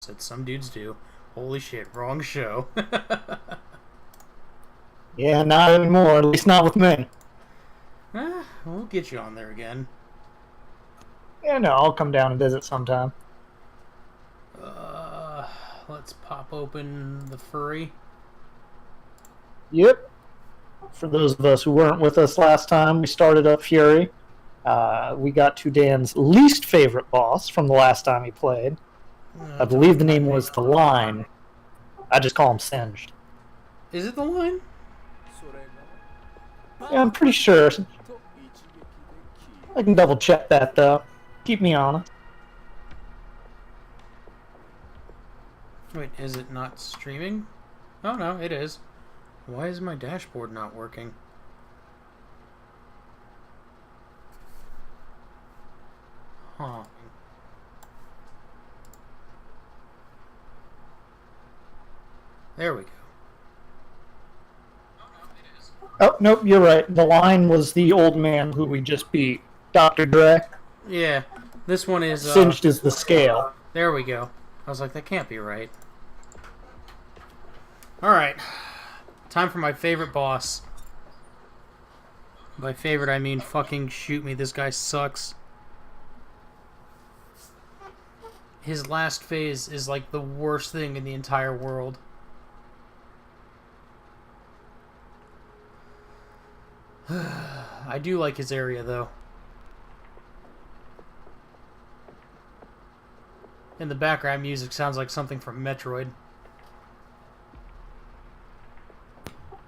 Said some dudes do. Holy shit, wrong show. Yeah, not anymore. At least not with me. We'll get you on there again. Yeah, no, I'll come down and visit sometime. Let's pop open the furry. Yep. For those of us who weren't with us last time, we started up Fury. We got to Dan's least favorite boss from the last time he played. I believe the name was The Line. I just call him Singed. Is it the line? Yeah, I'm pretty sure. I can double check that though. Keep me honest. Wait, is it not streaming? Oh no, it is. Why is my dashboard not working? Huh. There we go. Oh, nope, you're right. The Line was the old man who we just beat. Dr. Dre. Yeah, this one is... Singed is the scale. There we go. I was like, that can't be right. Alright. Time for my favorite boss. By favorite, I mean fucking shoot me. This guy sucks. His last phase is like the worst thing in the entire world. I do like his area, though. And the background music sounds like something from Metroid.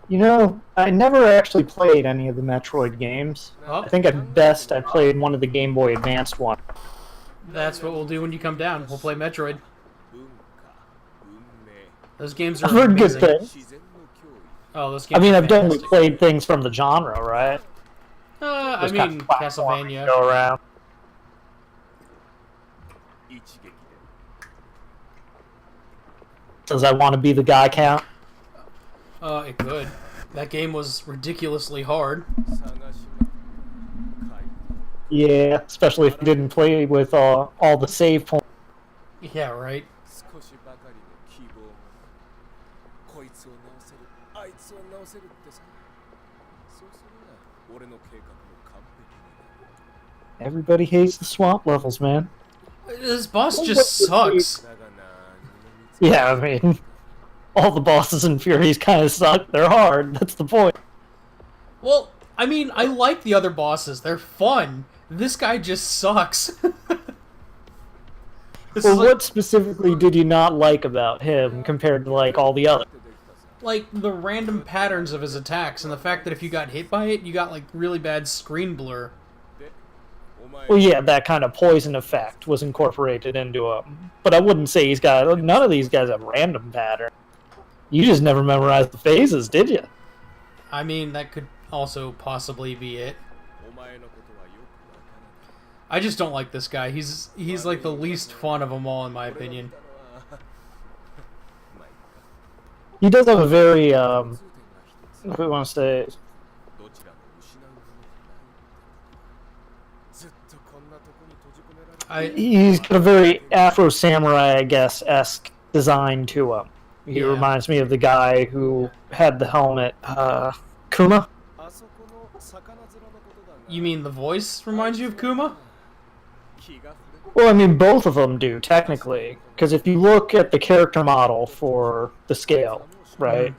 You know, I never actually played any of the Metroid games. Oh. I think at best I played one of the Game Boy Advanced ones. That's what we'll do when you come down. We'll play Metroid. Those games are I've heard good amazing. things. Oh, those games I mean, are I've definitely fantastic. played things from the genre, right? I Those kind mean, of platforming Castlevania. Go around. Does I want to be the guy count? It could. That game was ridiculously hard. Yeah, especially if you didn't play with all the save points. Yeah, right. Everybody hates the swamp levels, man. This boss just sucks. Yeah, I mean, all the bosses in Furies kind of suck. They're hard. That's the point. Well, I mean, I like the other bosses. They're fun. This guy just sucks. Well, what specifically did you not like about him compared to, like, all the others? Like, the random patterns of his attacks, and the fact that if you got hit by it, you got, like, really bad screen blur. Well, yeah, that kind of poison effect was incorporated into him. But I wouldn't say he's got... None of these guys have random pattern. You just never memorized the phases, did you? I mean, that could also possibly be it. I just don't like this guy. He's like the least fun of them all, in my opinion. He does have a very, what do we want to say? He's got a very Afro Samurai, I guess, esque design to him. He reminds me of the guy who had the helmet, Kuma? You mean the voice reminds you of Kuma? Well, I mean, both of them do, technically. Because if you look at the character model for the scale, right,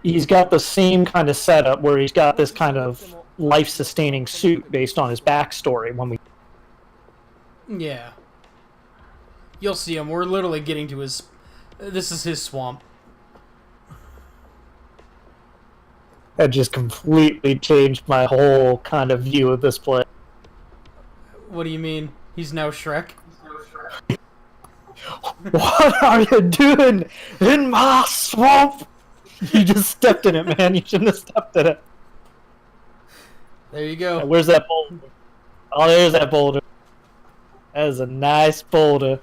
he's got the same kind of setup where he's got this kind of life-sustaining suit based on his backstory when we... Yeah. You'll see him. We're literally getting to his... This is his swamp. That just completely changed my whole kind of view of this place. What do you mean? He's now Shrek? What are you doing in my swamp? You just stepped in it, man. You shouldn't have stepped in it. There you go. Where's that boulder? Oh, there's that boulder. That is a nice boulder.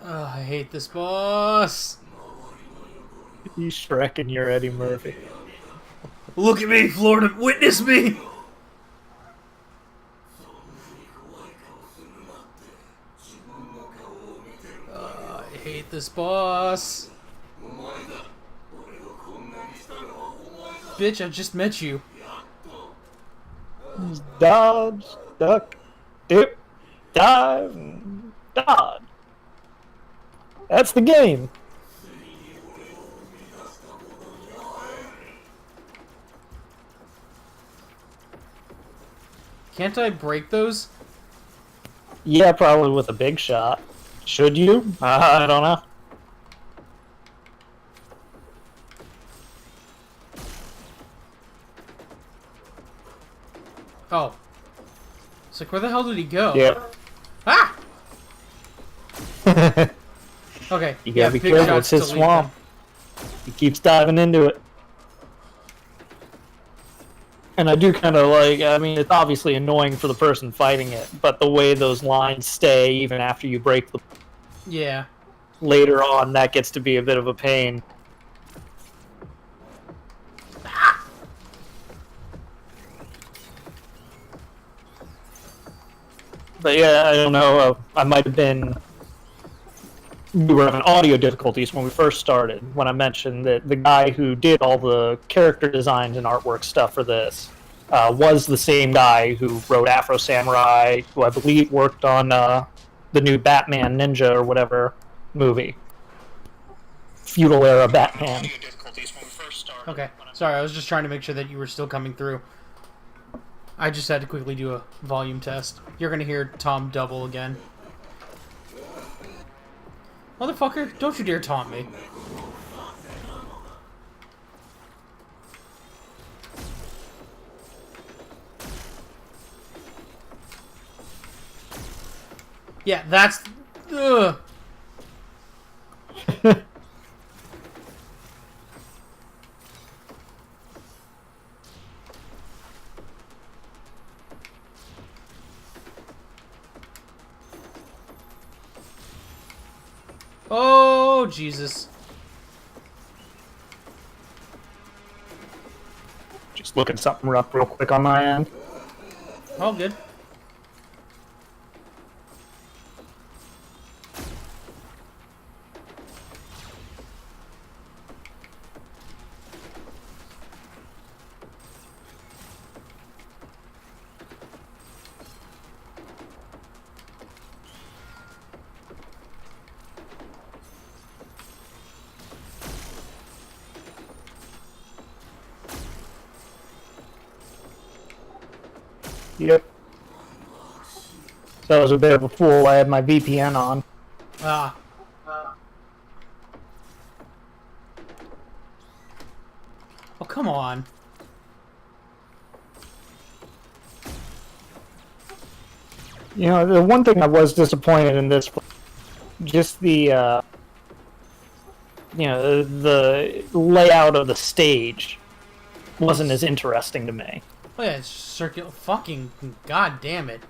Oh, I hate this boss. You Shrek and you're Eddie Murphy. Look at me, Florida. Witness me. hate this boss. Bitch, I just met you. Dodge, duck, dip, dive, and dodge. That's the game. Can't I break those? Yeah, probably with a big shot. Should you? I don't know. Oh. It's like, where the hell did he go? Yep. Ah! Okay. You yeah, gotta be big careful. shots It's his to lead swamp. them. He keeps diving into it. And I do kind of like, I mean, it's obviously annoying for the person fighting it, but the way those lines stay, even after you break them Yeah. later on, that gets to be a bit of a pain. But yeah, I don't know, I might have been... We were having audio difficulties when we first started, when I mentioned that the guy who did all the character designs and artwork stuff for this was the same guy who wrote Afro Samurai, who I believe worked on the new Batman Ninja or whatever movie. Feudal era Batman. Okay. Sorry, I was just trying to make sure that you were still coming through. I just had to quickly do a volume test. You're gonna hear Tom double again. Motherfucker, don't you dare taunt me. Yeah, that's... Ugh. Oh, Jesus. Just looking something up real quick on my end. All good. Yep. So I was a bit of a fool. I had my VPN on. Ah. Oh, come on. You know, the one thing I was disappointed in this, just the, you know, the layout of the stage wasn't as interesting to me. Oh, yeah, it's circular. Fucking god damn it.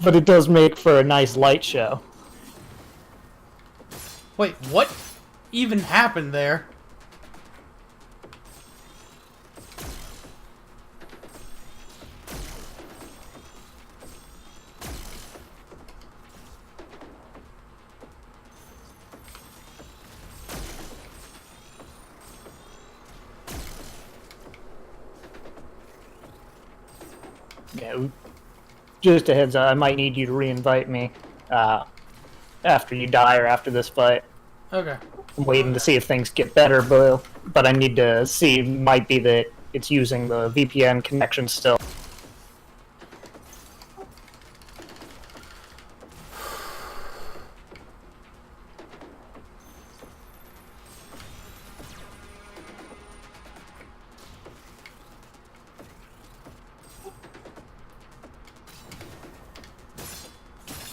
But it does make for a nice light show. Wait, what even happened there? Yeah, just a heads up, I might need you to re-invite me after you die or after this fight. Okay. I'm waiting to see if things get better, but I need to see. Might be that it's using the VPN connection still.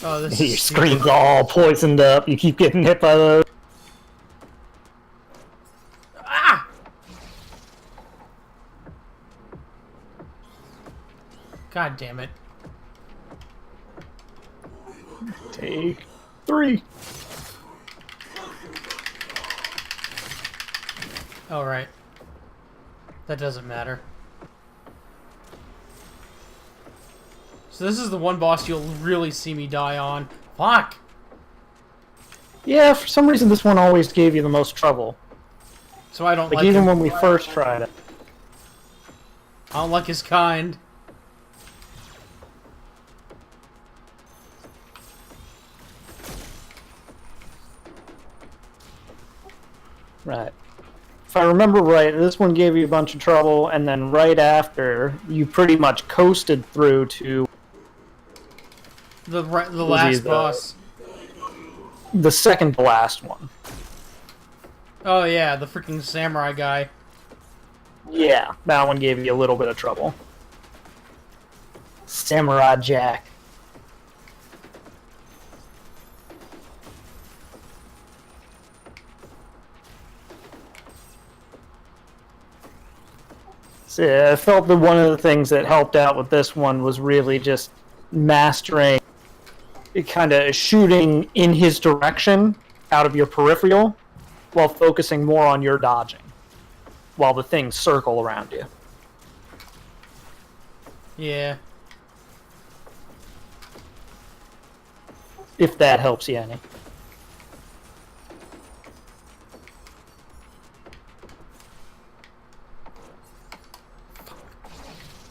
Oh, this Your is screen's super... all poisoned up. You keep getting hit by those. Ah! God damn it. Take 3. Alright. That doesn't matter. So this is the one boss you'll really see me die on. Fuck! Yeah, for some reason this one always gave you the most trouble. So I don't like even him. when we first tried it. I don't like his kind. Right. If I remember right, this one gave you a bunch of trouble, and then right after, you pretty much coasted through to The last boss. The second to last one. Oh yeah, the freaking samurai guy. Yeah, that one gave you a little bit of trouble. Samurai Jack. So, yeah, I felt that one of the things that helped out with this one was really just mastering, kind of shooting in his direction out of your peripheral while focusing more on your dodging while the things circle around you. Yeah. If that helps you any.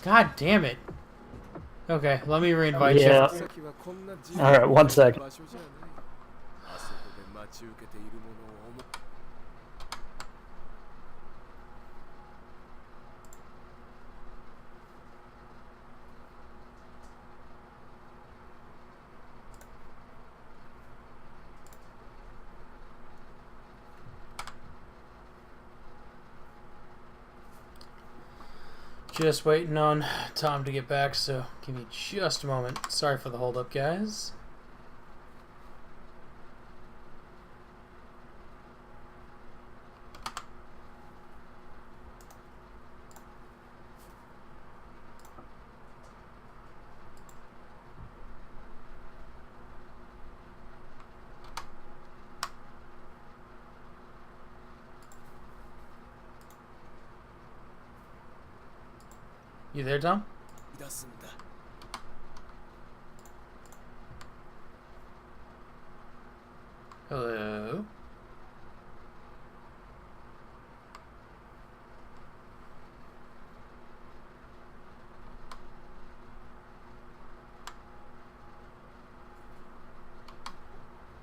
God damn it. Okay, let me reinvite Yeah. you. Alright, 1 second. Just waiting on Tom to get back, so give me just a moment. Sorry for the hold up, guys. You there, Tom? Hello?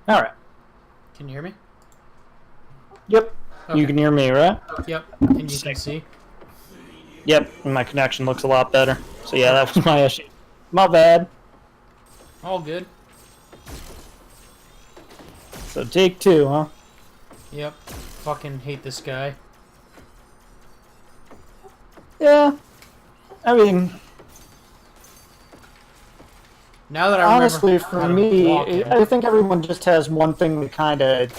Alright. Can you hear me? Yep. Okay. You can hear me, right? Yep, and you can see. Yep, and my connection looks a lot better. So yeah, that was my issue. My bad. All good. So take 2, huh? Yep. Fucking hate this guy. Yeah. I mean, Now that I honestly, remember for how to me, block him. I think everyone just has one thing that kind of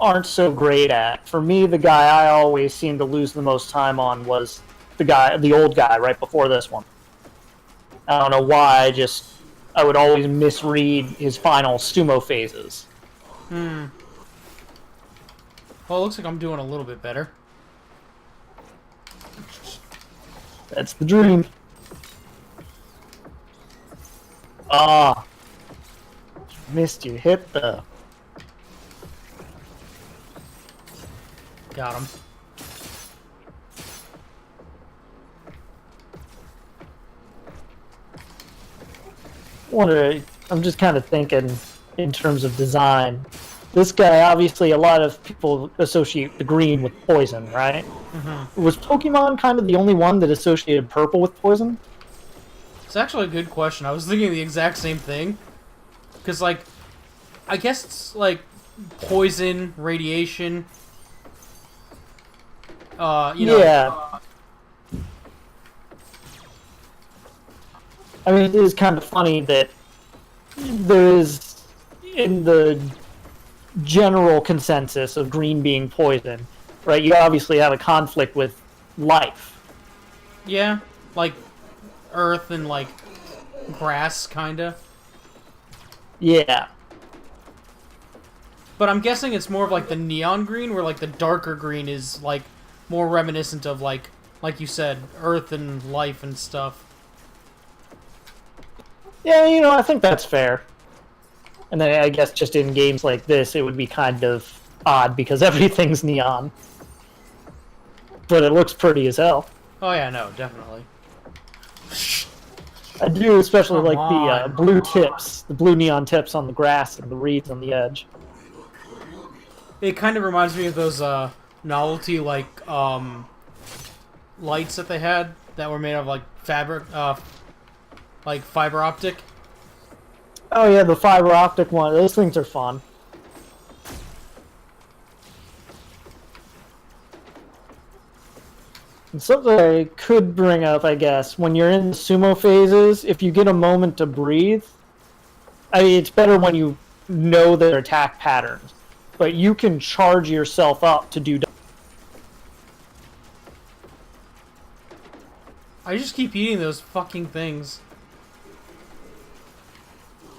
aren't so great at. For me, the guy I always seemed to lose the most time on was the old guy right before this one. I don't know why, I would always misread his final sumo phases. Well, it looks like I'm doing a little bit better. That's the dream. Ah. Missed your hit, though. Got him. I'm just kind of thinking in terms of design. This guy, obviously, a lot of people associate the green with poison, right? Mm-hmm. Was Pokemon kind of the only one that associated purple with poison? It's actually a good question. I was thinking the exact same thing. Because, like, I guess it's, like, poison, radiation. You know. Yeah. I mean, it is kind of funny that there is, in the general consensus of green being poison, right? You obviously have a conflict with life. Yeah, like earth and, like, grass, kinda. Yeah. But I'm guessing it's more of, like, the neon green, where, like, the darker green is, like, more reminiscent of, like you said, earth and life and stuff. Yeah, I think that's fair. And then I guess just in games like this, it would be kind of odd because everything's neon. But it looks pretty as hell. Oh yeah, no, definitely. I do especially Come like on. the blue tips, the blue neon tips on the grass and the reeds on the edge. It kind of reminds me of those novelty like lights that they had that were made of like fabric, like fiber optic. Oh yeah, the fiber optic one. Those things are fun. And something I could bring up, I guess, when you're in the sumo phases, if you get a moment to breathe, I mean, it's better when you know their attack patterns. But you can charge yourself up to do. I just keep eating those fucking things.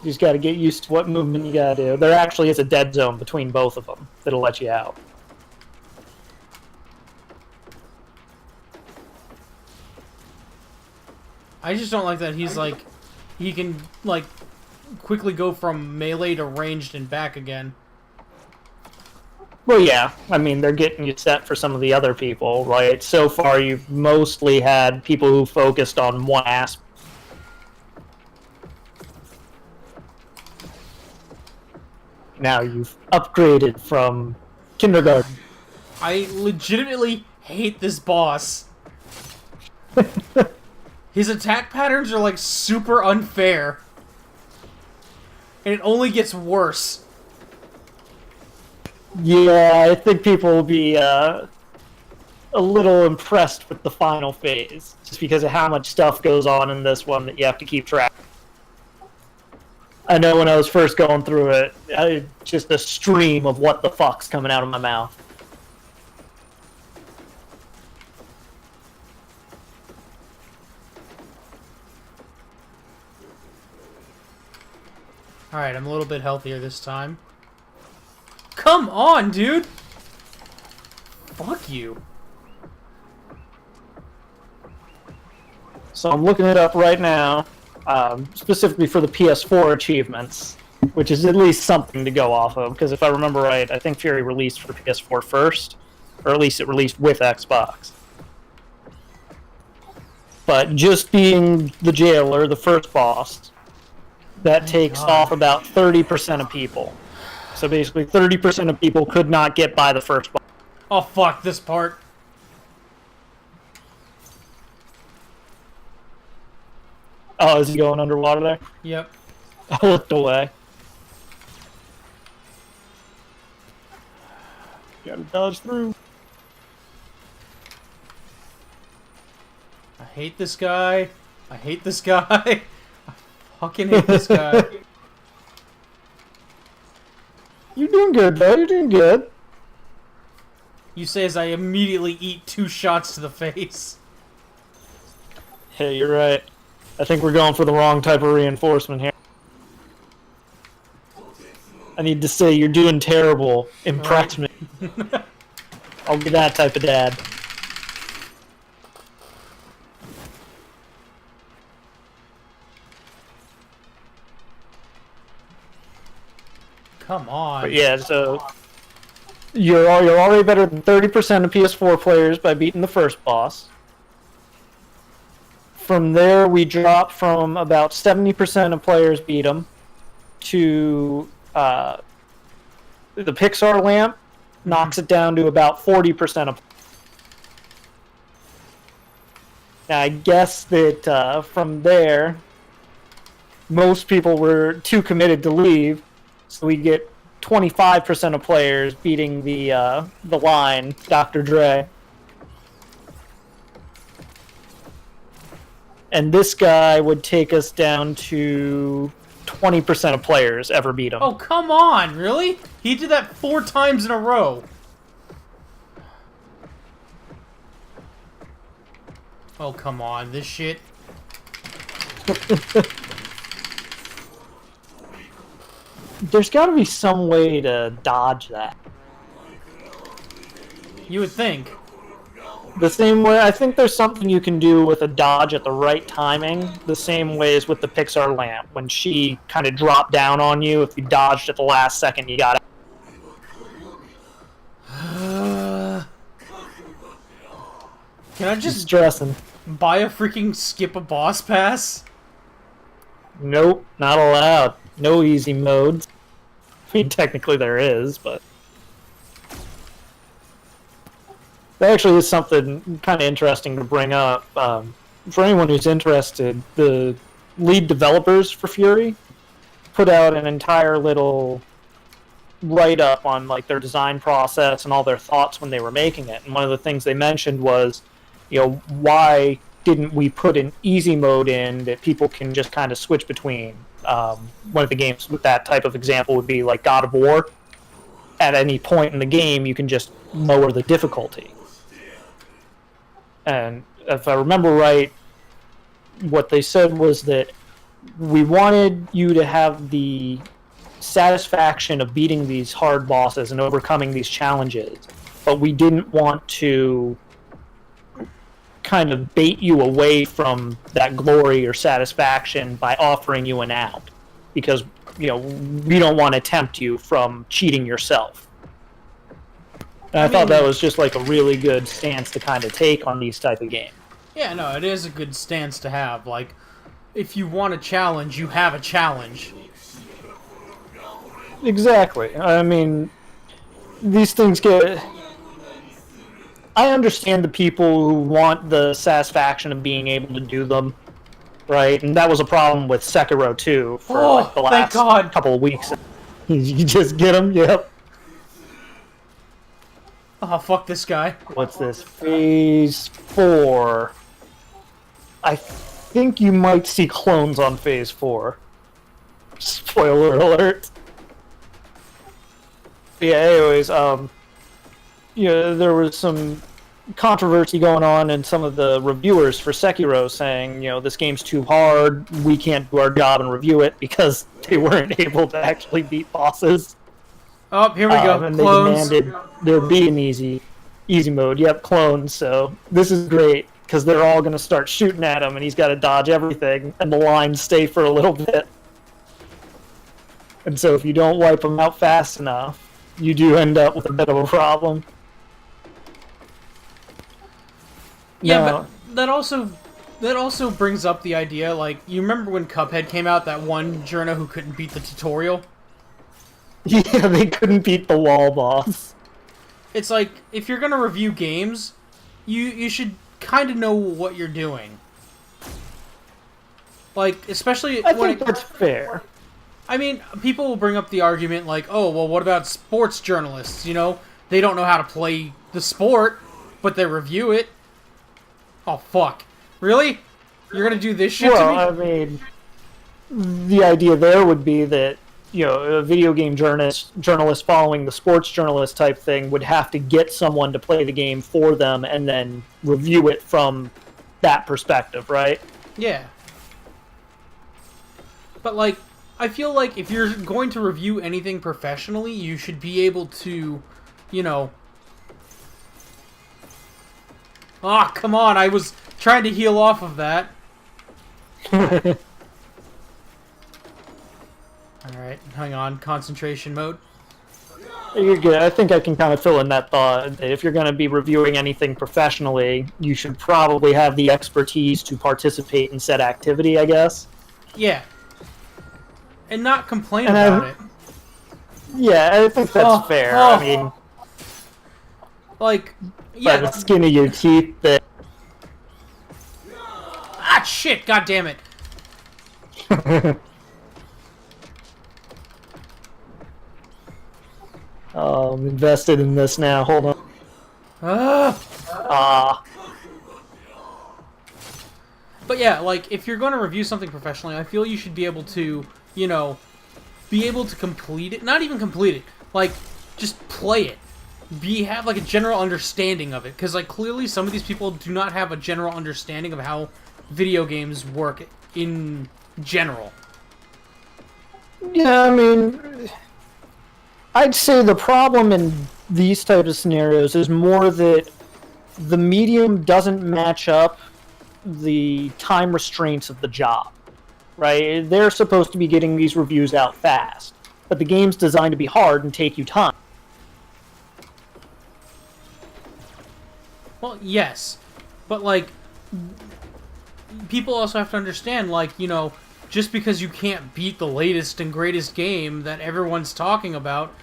You just got to get used to what movement you got to do. There actually is a dead zone between both of them that'll let you out. I just don't like that he's like, he can like quickly go from melee to ranged and back again. Well, yeah. I mean, they're getting you set for some of the other people, right? So far, you've mostly had people who focused on one aspect. Now you've upgraded from kindergarten. I legitimately hate this boss. His attack patterns are like super unfair. And it only gets worse. Yeah, I think people will be a little impressed with the final phase, just because of how much stuff goes on in this one that you have to keep track. I know when I was first going through it, just a stream of what the fuck's coming out of my mouth. Alright, I'm a little bit healthier this time. Come on, dude! Fuck you. So I'm looking it up right now, specifically for the PS4 achievements, which is at least something to go off of, because if I remember right, I think Fury released for PS4 first, or at least it released with Xbox. But just being the jailer, the first boss, that takes off about 30% of people. So basically 30% of people could not get by the first boss. Oh fuck, this part. Oh, is he going underwater there? Yep. I looked away. Gotta dodge through. I hate this guy. I hate this guy. I fucking hate this guy. You're doing good, bud. You're doing good. You say as I immediately eat 2 shots to the face. Hey, you're right. I think we're going for the wrong type of reinforcement here. I need to say you're doing terrible. Impress me. I'll be that type of dad. Come on. But yeah, so you're already better than 30% of PS4 players by beating the first boss. From there, we drop from about 70% of players beat them to the Pixar lamp knocks it down to about 40% of. Now, I guess that from there, most people were too committed to leave, so we get 25% of players beating the line, Dr. Dre. And this guy would take us down to 20% of players ever beat him. Oh, come on, really? He did that 4 times in a row. Oh, come on, this shit. There's got to be some way to dodge that. You would think. The same way, I think there's something you can do with a dodge at the right timing, the same way as with the Pixar lamp. When she kind of dropped down on you, if you dodged at the last second, you got it. Can I just stressing. buy a freaking skip a boss pass? Nope, not allowed. No easy modes. I mean, technically there is, but... That actually is something kind of interesting to bring up. For anyone who's interested, the lead developers for Fury put out an entire little write-up on like their design process and all their thoughts when they were making it. And one of the things they mentioned was, why didn't we put an easy mode in that people can just kind of switch between? One of the games with that type of example would be like God of War. At any point in the game, you can just lower the difficulty. And if I remember right, what they said was that we wanted you to have the satisfaction of beating these hard bosses and overcoming these challenges, but we didn't want to kind of bait you away from that glory or satisfaction by offering you an out, because we don't want to tempt you from cheating yourself. And I thought that was just like a really good stance to kind of take on these type of games. Yeah, no, it is a good stance to have. Like, if you want a challenge, you have a challenge. Exactly. I mean, these things get... I understand the people who want the satisfaction of being able to do them, right? And that was a problem with Sekiro 2 for the last couple of weeks. You just get them? Yep. Oh, fuck this guy. What's this? Phase 4. I think you might see clones on Phase 4. Spoiler alert. Yeah, anyways, there was some controversy going on in some of the reviewers for Sekiro saying, this game's too hard, we can't do our job and review it because they weren't able to actually beat bosses. Oh, here we go. And Clones. they demanded there be an easy mode. Yep, clones. So this is great because they're all going to start shooting at him, and he's got to dodge everything, and the lines stay for a little bit. And so if you don't wipe them out fast enough, you do end up with a bit of a problem. Yeah, but that also brings up the idea, like, you remember when Cuphead came out, that one journo who couldn't beat the tutorial? Yeah, they couldn't beat the wall boss. It's like, if you're gonna review games, you should kind of know what you're doing. Like, especially I think that's fair. I mean, people will bring up the argument like, oh, well, what about sports journalists? They don't know how to play the sport, but they review it. Oh, fuck. Really? You're gonna do this shit to me? Well, I mean, the idea there would be that, a video game journalist following the sports journalist type thing would have to get someone to play the game for them and then review it from that perspective, right? Yeah. But, like, I feel like if you're going to review anything professionally, you should be able to, Ah, come on, I was trying to heal off of that. Alright, hang on, concentration mode. You're good. I think I can kind of fill in that thought. If you're going to be reviewing anything professionally, you should probably have the expertise to participate in said activity, I guess. Yeah. And not complain about it. Yeah, I think that's fair. I mean... Like, yeah. By the skin of your teeth that... Ah, shit! God damn it! Oh, I'm invested in this now. Hold on. But yeah, like, if you're going to review something professionally, I feel you should be able to, be able to complete it. Not even complete it. Like, just play it. Have, like, a general understanding of it. Because, like, clearly some of these people do not have a general understanding of how video games work in general. Yeah, I mean... I'd say the problem in these type of scenarios is more that the medium doesn't match up the time restraints of the job, right? They're supposed to be getting these reviews out fast, but the game's designed to be hard and take you time. Well, yes, but like, people also have to understand, like, you know, just because you can't beat the latest and greatest game that everyone's talking about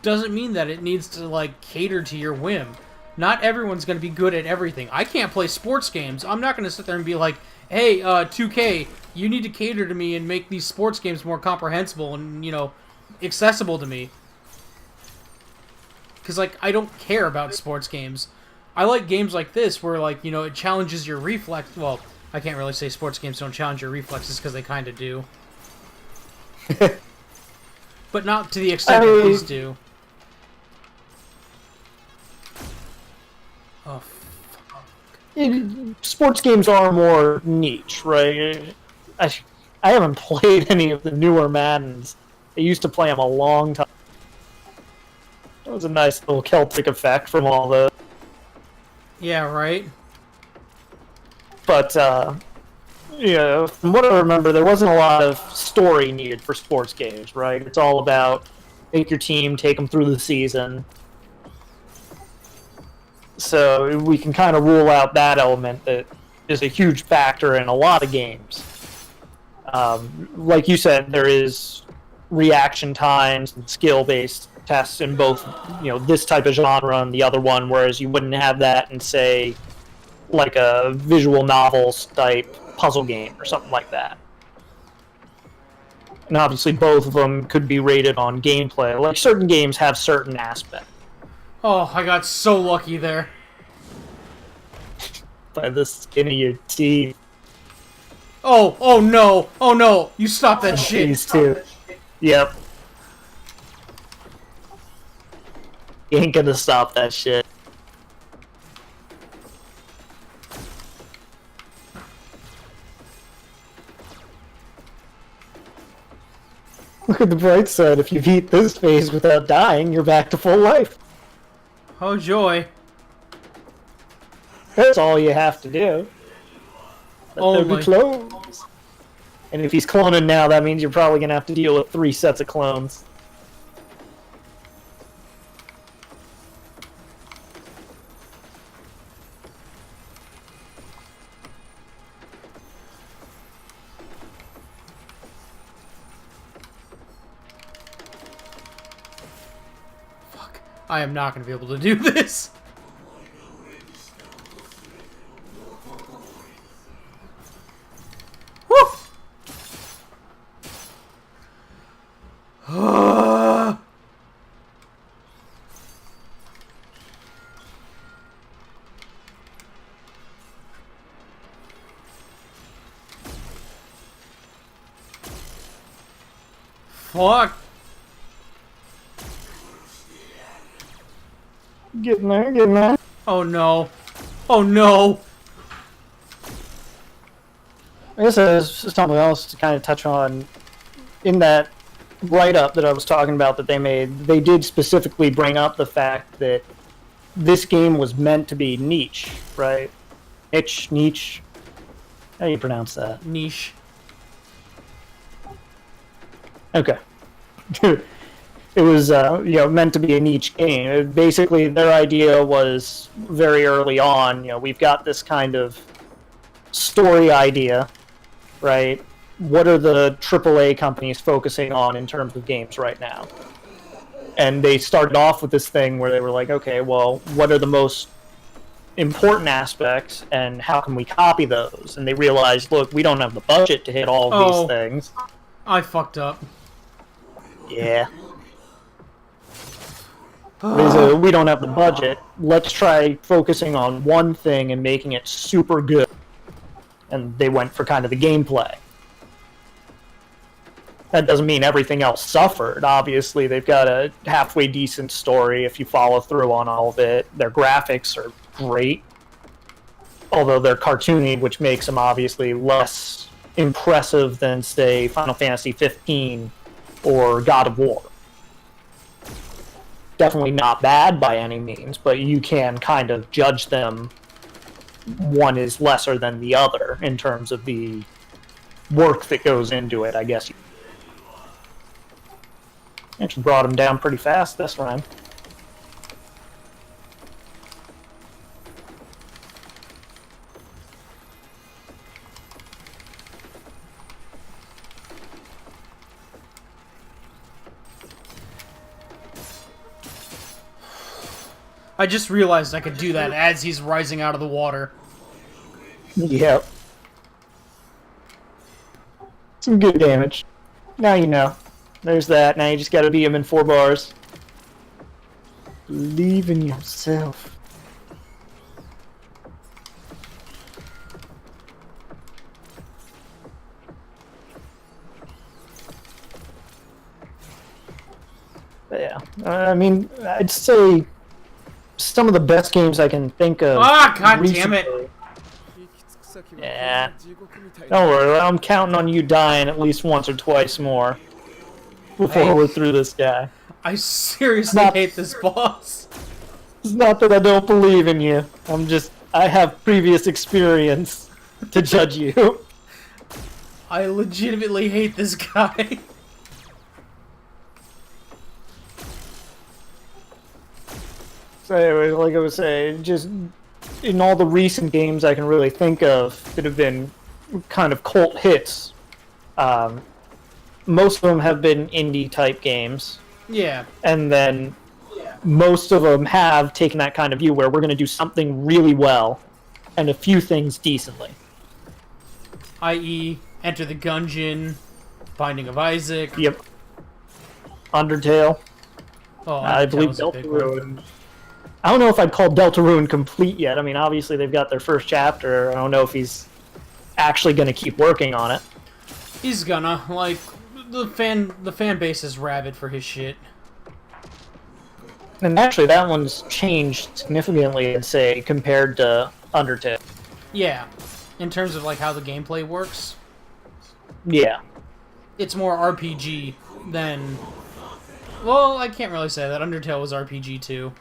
doesn't mean that it needs to, like, cater to your whim. Not everyone's going to be good at everything. I can't play sports games. I'm not going to sit there and be like, hey, 2K, you need to cater to me and make these sports games more comprehensible and, you know, accessible to me. Because, like, I don't care about sports games. I like games like this where, like, you know, it challenges your reflex. Well, I can't really say sports games don't challenge your reflexes because they kind of do. But not to the extent that these do. Oh, fuck. Sports games are more niche, right? I haven't played any of the newer Maddens. I used to play them a long time. It was a nice little Celtic effect from all the... Yeah, right? But, yeah, from what I remember, there wasn't a lot of story needed for sports games, right? It's all about make your team, take them through the season. So we can kind of rule out that element that is a huge factor in a lot of games. Like you said, there is reaction times and skill-based tests in both, you know, this type of genre and the other one, whereas you wouldn't have that in, say, like a visual novels type puzzle game or something like that. And obviously both of them could be rated on gameplay. Like, certain games have certain aspects. Oh, I got so lucky there. By the skin of your teeth. Oh no. Oh no. You stop that shit. These two. Yep. You ain't gonna stop that shit. Look at the bright side. If you beat this phase without dying, you're back to full life. Oh joy. That's all you have to do. Let there be Only. clones. And if he's cloning now, that means you're probably gonna have to deal with 3 sets of clones. Fuck. I am not going to be able to do this. Woo! Fuck. Getting there, getting there. Oh no. Oh no. I guess there's something else to kind of touch on. In that write-up that I was talking about that they made, they did specifically bring up the fact that this game was meant to be niche, right? Niche. How do you pronounce that? Niche. Okay. It was, you know, meant to be a niche game. Basically, their idea was very early on, you know, we've got this kind of story idea, right? What are the AAA companies focusing on in terms of games right now? And they started off with this thing where they were like, okay, well, what are the most important aspects and how can we copy those? And they realized, look, we don't have the budget to hit all of these things. I fucked up. Yeah. We don't have the budget. Let's try focusing on one thing and making it super good. And they went for kind of the gameplay. That doesn't mean everything else suffered. Obviously, they've got a halfway decent story if you follow through on all of it. Their graphics are great. Although they're cartoony, which makes them obviously less impressive than, say, Final Fantasy 15 or God of War. Definitely not bad by any means, but you can kind of judge them one is lesser than the other in terms of the work that goes into it, I guess. Actually brought him down pretty fast this time. I just realized I could do that as he's rising out of the water. Yep. Some good damage. Now you know. There's that. Now you just gotta beat him in 4 bars. Believe in yourself. Yeah. I mean, I'd say some of the best games I can think of. Ah, god recently. damn it! Yeah. Don't worry, I'm counting on you dying at least once or twice more before we're through this guy. I seriously hate this boss. It's not that I don't believe in you. I have previous experience to judge you. I legitimately hate this guy. So anyway, like I was saying, just in all the recent games I can really think of that have been kind of cult hits, most of them have been indie-type games. Yeah. And then most of them have taken that kind of view where we're going to do something really well and a few things decently. I.e., Enter the Gungeon, Binding of Isaac. Yep. Undertale. Oh, I believe Deltarune. I don't know if I'd call Deltarune complete yet. I mean, obviously they've got their first chapter. I don't know if he's actually going to keep working on it. He's gonna. Like, the fan base is rabid for his shit. And actually, that one's changed significantly, I'd say, compared to Undertale. Yeah. In terms of, like, how the gameplay works. Yeah. It's more RPG than... Well, I can't really say that. Undertale was RPG, too.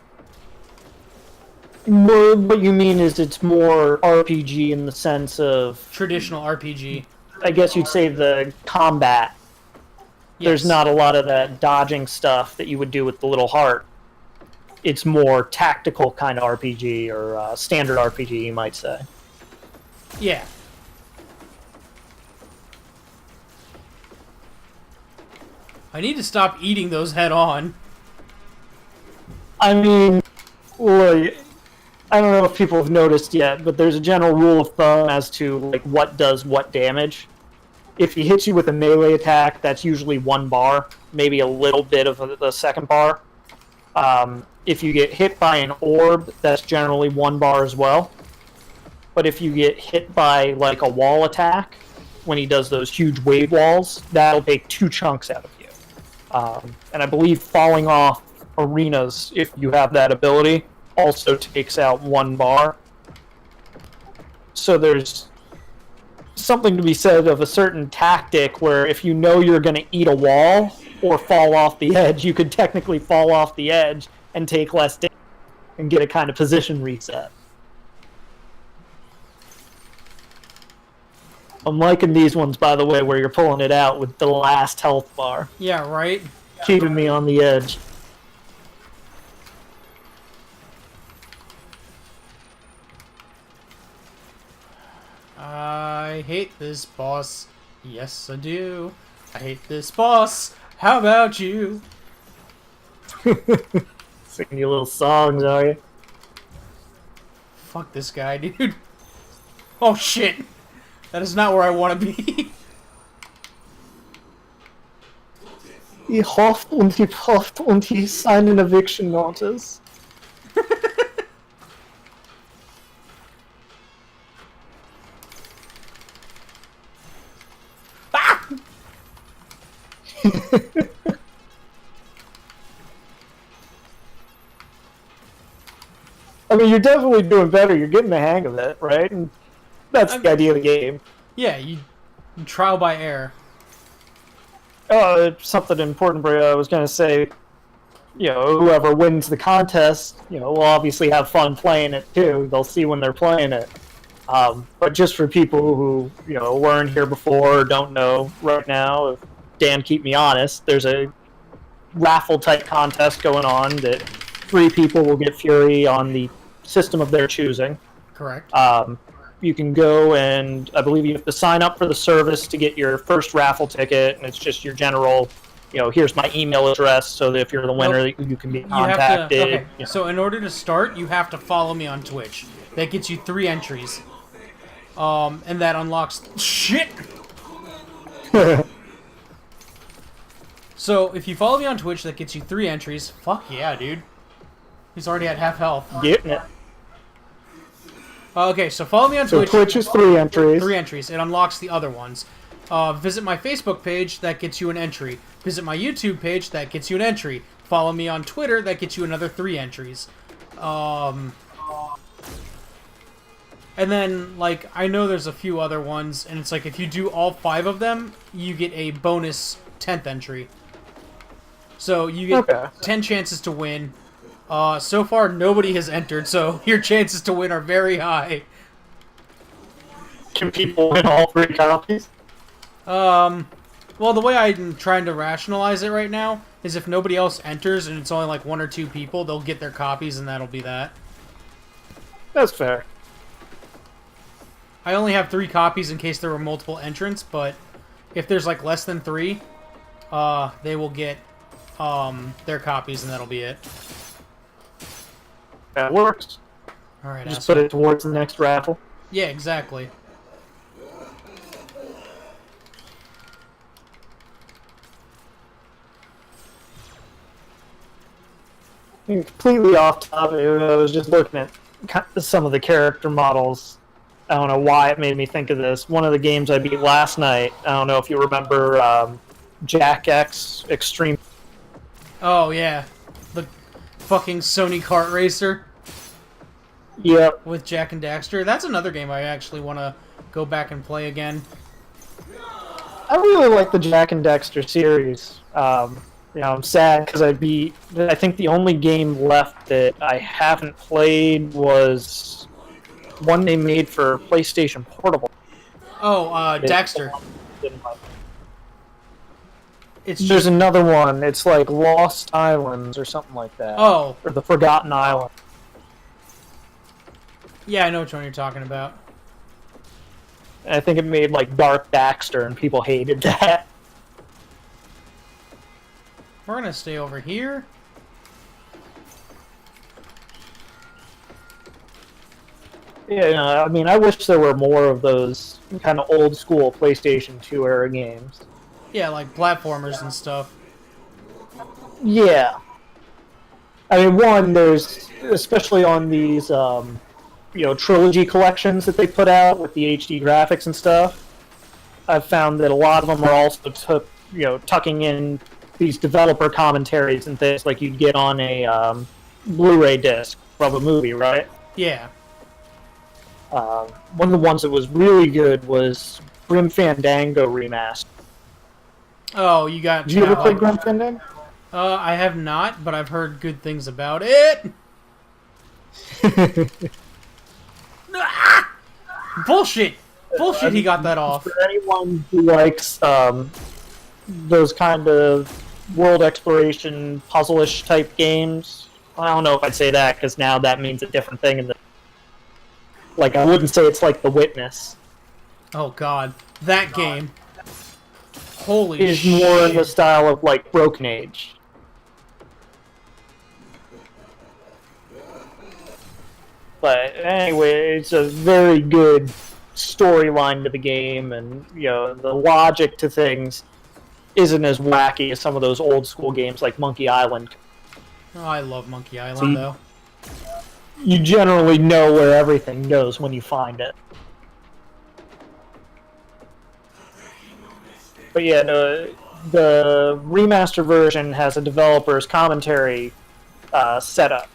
Well, what you mean is it's more RPG in the sense of... Traditional RPG. I guess you'd say the combat. Yes. There's not a lot of that dodging stuff that you would do with the little heart. It's more tactical kind of RPG, or standard RPG, you might say. Yeah. I need to stop eating those head on. I mean, well, I don't know if people have noticed yet, but there's a general rule of thumb as to like what does what damage. If he hits you with a melee attack, that's usually 1 bar, maybe a little bit of the second bar. If you get hit by an orb, that's generally 1 bar as well. But if you get hit by like a wall attack, when he does those huge wave walls, that'll take 2 chunks out of you. And I believe falling off arenas, if you have that ability, also takes out 1 bar. So there's something to be said of a certain tactic where if you know you're going to eat a wall or fall off the edge, you could technically fall off the edge and take less damage and get a kind of position reset. I'm liking these ones, by the way, where you're pulling it out with the last health bar. Yeah, right? Keeping me on the edge. I hate this boss. Yes, I do. I hate this boss. How about you? Singing you little songs, are you? Fuck this guy, dude. Oh, shit. That is not where I want to be. He hofft und he hofft und he signed an eviction notice. Ah! I mean, you're definitely doing better. You're getting the hang of it, right? And that's the idea of the game. Yeah, you trial by error. Something important, I was going to say, whoever wins the contest, will obviously have fun playing it, too. They'll see when they're playing it. But just for people who weren't here before or don't know right now, if Dan keep me honest, there's a raffle type contest going on that 3 people will get Fury on the system of their choosing. Correct. You can go and I believe you have to sign up for the service to get your first raffle ticket, and it's just your general, here's my email address, so that if you're the winner, you can be contacted. Okay. So in order to start, you have to follow me on Twitch. That gets you 3 entries. And that unlocks... Shit! So, if you follow me on Twitch, that gets you 3 entries. Fuck yeah, dude. He's already at half health. Getting it. Okay, so follow me on Twitch. So Twitch is 3 entries. 3 entries. It unlocks the other ones. Visit my Facebook page, that gets you an entry. Visit my YouTube page, that gets you an entry. Follow me on Twitter, that gets you another 3 entries. And then, like, I know there's a few other ones, and it's like if you do all 5 of them, you get a bonus 10th entry. So you get 10 chances to win. So far, nobody has entered, so your chances to win are very high. Can people win all 3 copies? Well, the way I'm trying to rationalize it right now is if nobody else enters and it's only like 1 or 2 people, they'll get their copies and that'll be that. That's fair. I only have 3 copies in case there were multiple entrants, but if there's like less than 3, they will get their copies and that'll be it. That works. Alright, just put it towards the next raffle. Yeah, exactly. Completely off topic, I was just looking at some of the character models. I don't know why it made me think of this. One of the games I beat last night, I don't know if you remember Jack X Extreme. Oh, yeah. The fucking Sony kart racer. Yep. With Jack and Daxter. That's another game I actually want to go back and play again. I really like the Jack and Daxter series. I'm sad because I think the only game left that I haven't played was one they made for PlayStation Portable. Oh, Daxter. There's another one. It's like Lost Islands or something like that. Oh. Or the Forgotten Island. Yeah, I know which one you're talking about. I think it made like Dark Daxter, and people hated that. We're gonna stay over here. Yeah, I mean, I wish there were more of those kind of old school PlayStation 2 era games. Yeah, like platformers and stuff. Yeah. I mean, there's, especially on these, trilogy collections that they put out with the HD graphics and stuff, I've found that a lot of them are also tucking in these developer commentaries and things like you'd get on a Blu-ray disc from a movie, right? Yeah. One of the ones that was really good was Grim Fandango Remastered. Oh, you got... Did you ever play Grim Fandango? I have not, but I've heard good things about it. Bullshit! Bullshit, he got that off. For anyone who likes those kind of world exploration, puzzle-ish type games, I don't know if I'd say that, because now that means a different thing. Like, I wouldn't say it's like The Witness. Oh god, that game. Holy shit. Is more in the style of, like, Broken Age. But anyway, it's a very good storyline to the game, and the logic to things isn't as wacky as some of those old school games like Monkey Island. Oh, I love Monkey Island, though. You generally know where everything goes when you find it. But yeah, the remaster version has a developer's commentary setup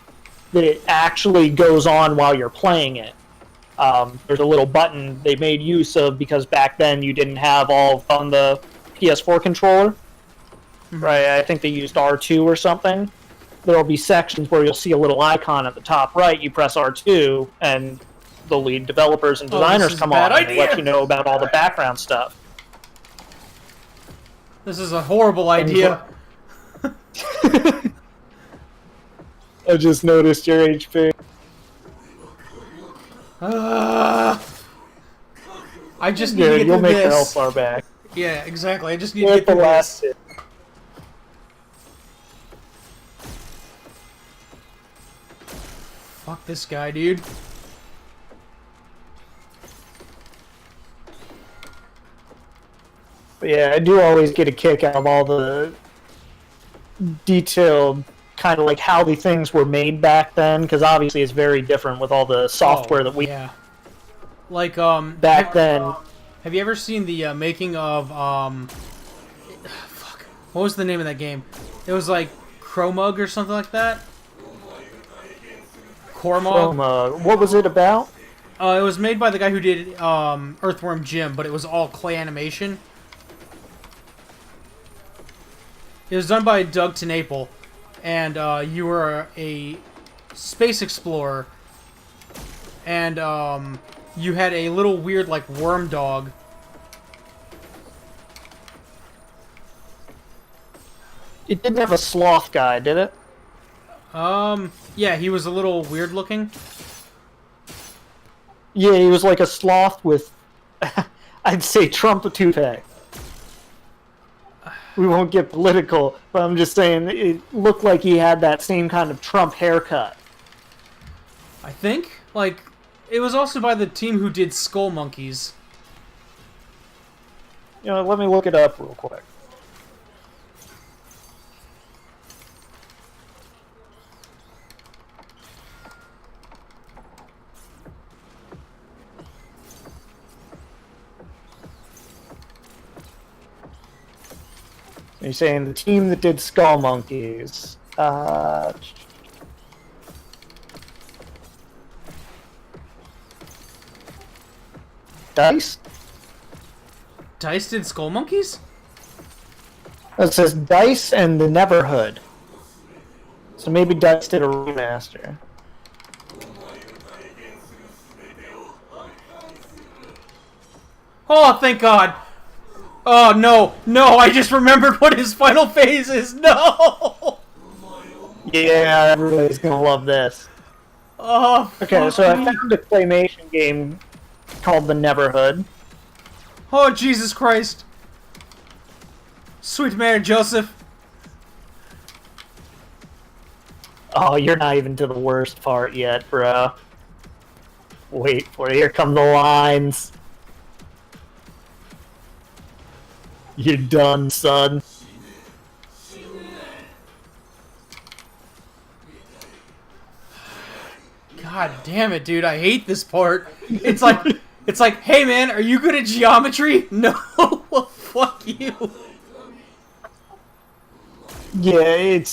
that it actually goes on while you're playing it. There's a little button they made use of because back then you didn't have all on the PS4 controller. Mm-hmm. Right? I think they used R2 or something. There'll be sections where you'll see a little icon at the top right. You press R2, and the lead developers and Oh, designers this is come a bad on and they let idea. you know about all the background stuff. This is a horrible idea. I just noticed your HP. I just need to get you'll through make your this. health bar back. Yeah, exactly. I just need to You're get at the through last this. hit. Fuck this guy, dude. But yeah, I do always get a kick out of all the detailed kind of like how the things were made back then, because obviously it's very different with all the software that we yeah. Like back then. Have you ever seen the making of fuck, what was the name of that game? It was like Chromug or something like that. Cormog. What was it about? It was made by the guy who did Earthworm Jim, but it was all clay animation. It was done by Doug TenNapel, and you were a space explorer, and you had a little weird like worm dog. It didn't have a sloth guy, did it? Yeah, he was a little weird looking. Yeah, he was like a sloth with, I'd say, Trump toupee. We won't get political, but I'm just saying it looked like he had that same kind of Trump haircut. I think. Like, it was also by the team who did Skull Monkeys. You know, let me look it up real quick. You're saying the team that did Skull Monkeys. Dice? Dice did Skull Monkeys? It says Dice and the Neverhood. So maybe Dice did a remaster. Oh, thank God! Oh, no! No, I just remembered what his final phase is! No! Yeah, everybody's gonna love this. Oh, Okay, so I found a claymation game called The Neverhood. Oh, Jesus Christ! Sweet Mary Joseph. Oh, you're not even to the worst part yet, bro. Wait for it. Here come the lines. You're done, son. God damn it, dude! I hate this part. It's like, hey man, are you good at geometry? No, well, fuck you. Yeah,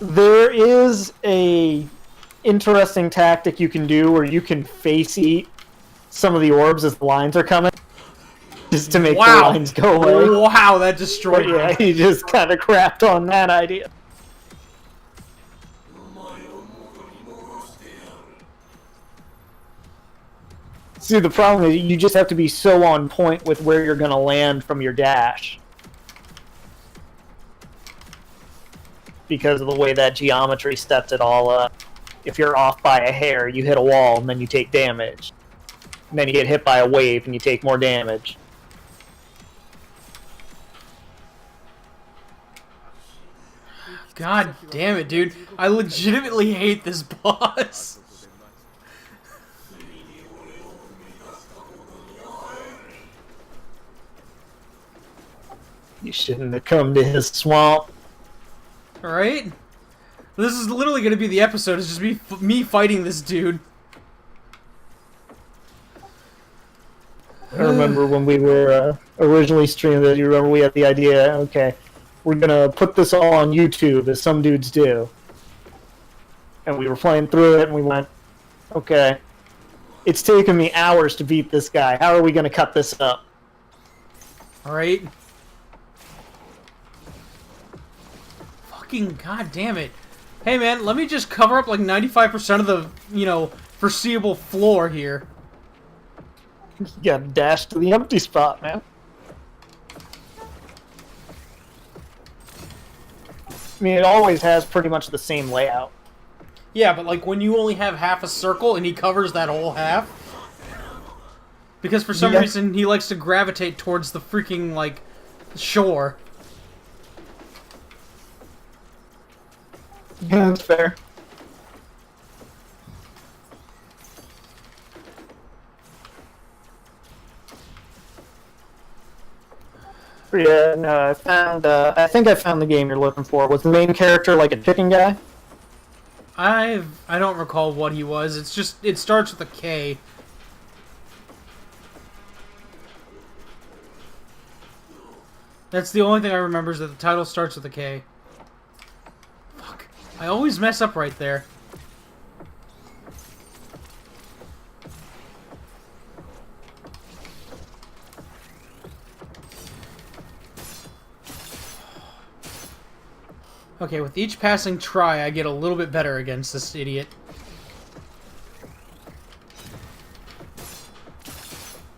there is a interesting tactic you can do where you can face eat some of the orbs as the lines are coming, just to make the lines go away. Wow, that destroyed But yeah, me. he just kind of crapped on that idea. See, the problem is you just have to be so on point with where you're going to land from your dash. Because of the way that geometry sets it all up. If you're off by a hair, you hit a wall and then you take damage. And then you get hit by a wave and you take more damage. God damn it, dude. I legitimately hate this boss. You shouldn't have come to his swamp. Alright? This is literally going to be the episode. It's just me fighting this dude. I remember when we were originally streaming this, you remember we had the idea, okay, we're going to put this all on YouTube, as some dudes do. And we were playing through it, and we went, okay, it's taken me hours to beat this guy. How are we going to cut this up? Alright? Fucking god damn it. Hey man, let me just cover up like 95% of the, foreseeable floor here. You gotta dash to the empty spot, man. I mean, it always has pretty much the same layout. Yeah, but like when you only have half a circle and he covers that whole half. Because for some reason he likes to gravitate towards the freaking, like, shore. Yeah, that's fair. Yeah, no, I found, I think I found the game you're looking for. Was the main character like a chicken guy? I don't recall what he was. It's just, it starts with a K. That's the only thing I remember, is that the title starts with a K. Fuck. I always mess up right there. Okay, with each passing try, I get a little bit better against this idiot.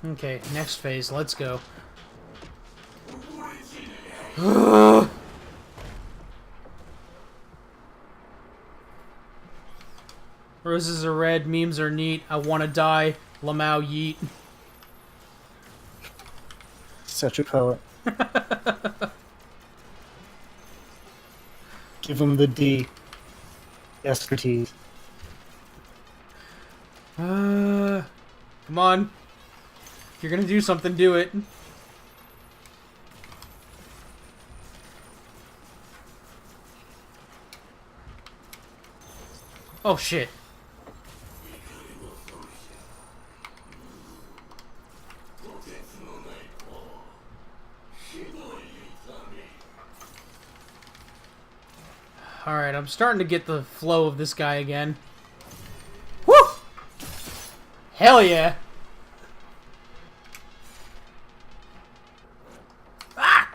Okay, next phase, let's go. Roses are red, memes are neat, I wanna die, Lamau yeet. Such a poet. Give him the D. Expertise. Come on. If you're gonna do something, do it. Oh shit. Alright, I'm starting to get the flow of this guy again. Woo! Hell yeah! Ah!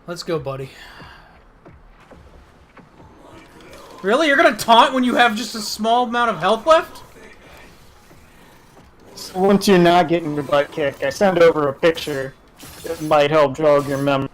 Let's go, buddy. Really? You're gonna taunt when you have just a small amount of health left? So once you're not getting your butt kicked, I send over a picture that might help jog your memory.